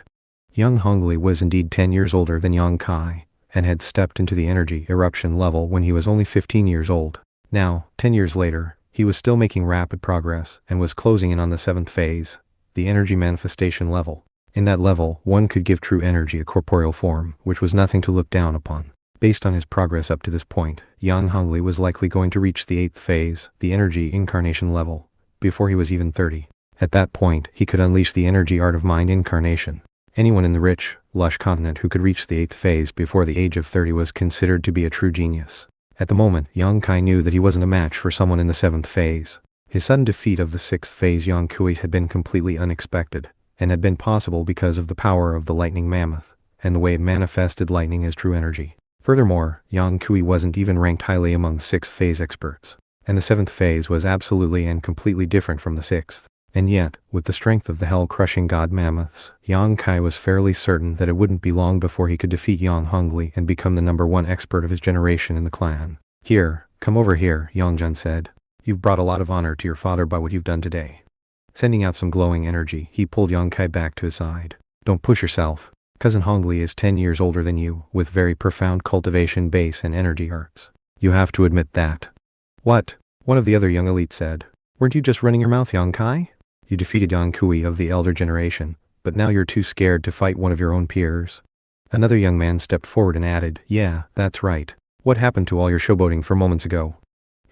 Young Hongli was indeed 10 years older than Yang Kai, and had stepped into the energy eruption level when he was only 15 years old. Now, 10 years later, he was still making rapid progress and was closing in on the seventh phase, the energy manifestation level. In that level, one could give true energy a corporeal form, which was nothing to look down upon. Based on his progress up to this point, Yang Hongli was likely going to reach the eighth phase, the energy incarnation level, before he was even 30. At that point, he could unleash the energy art of mind incarnation. Anyone in the rich, lush continent who could reach the eighth phase before the age of 30 was considered to be a true genius. At the moment, Yang Kai knew that he wasn't a match for someone in the seventh phase. His sudden defeat of the sixth phase Yang Kui had been completely unexpected, and had been possible because of the power of the lightning mammoth, and the way it manifested lightning as true energy. Furthermore, Yang Kui wasn't even ranked highly among sixth phase experts, and the seventh phase was absolutely and completely different from the sixth. And yet, with the strength of the hell-crushing god mammoths, Yang Kai was fairly certain that it wouldn't be long before he could defeat Yang Hongli and become the #1 expert of his generation in the clan. Here, come over here, Yang Jun said. You've brought a lot of honor to your father by what you've done today. Sending out some glowing energy, he pulled Yang Kai back to his side. Don't push yourself. Cousin Hongli is 10 years older than you, with very profound cultivation base and energy arts. You have to admit that. What? One of the other young elites said. Weren't you just running your mouth, Yang Kai? You defeated Yang Kui of the elder generation, but now you're too scared to fight one of your own peers. Another young man stepped forward and added, yeah, that's right. What happened to all your showboating for moments ago?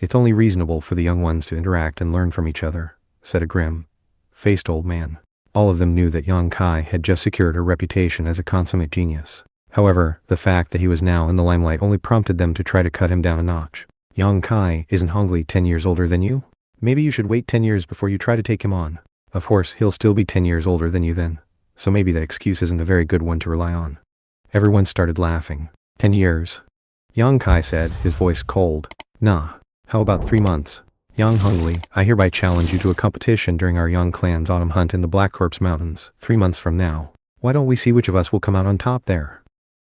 It's only reasonable for the young ones to interact and learn from each other, said a grim-faced old man. All of them knew that Yang Kai had just secured a reputation as a consummate genius. However, the fact that he was now in the limelight only prompted them to try to cut him down a notch. Yang Kai, isn't Hongli 10 years older than you? Maybe you should wait 10 years before you try to take him on. Of course, he'll still be 10 years older than you then, so maybe that excuse isn't a very good one to rely on. Everyone started laughing. 10 years. Yang Kai said, his voice cold. Nah. How about 3 months? Yang Hongli, I hereby challenge you to a competition during our young clan's autumn hunt in the Black Corpse Mountains, 3 months from now. Why don't we see which of us will come out on top there?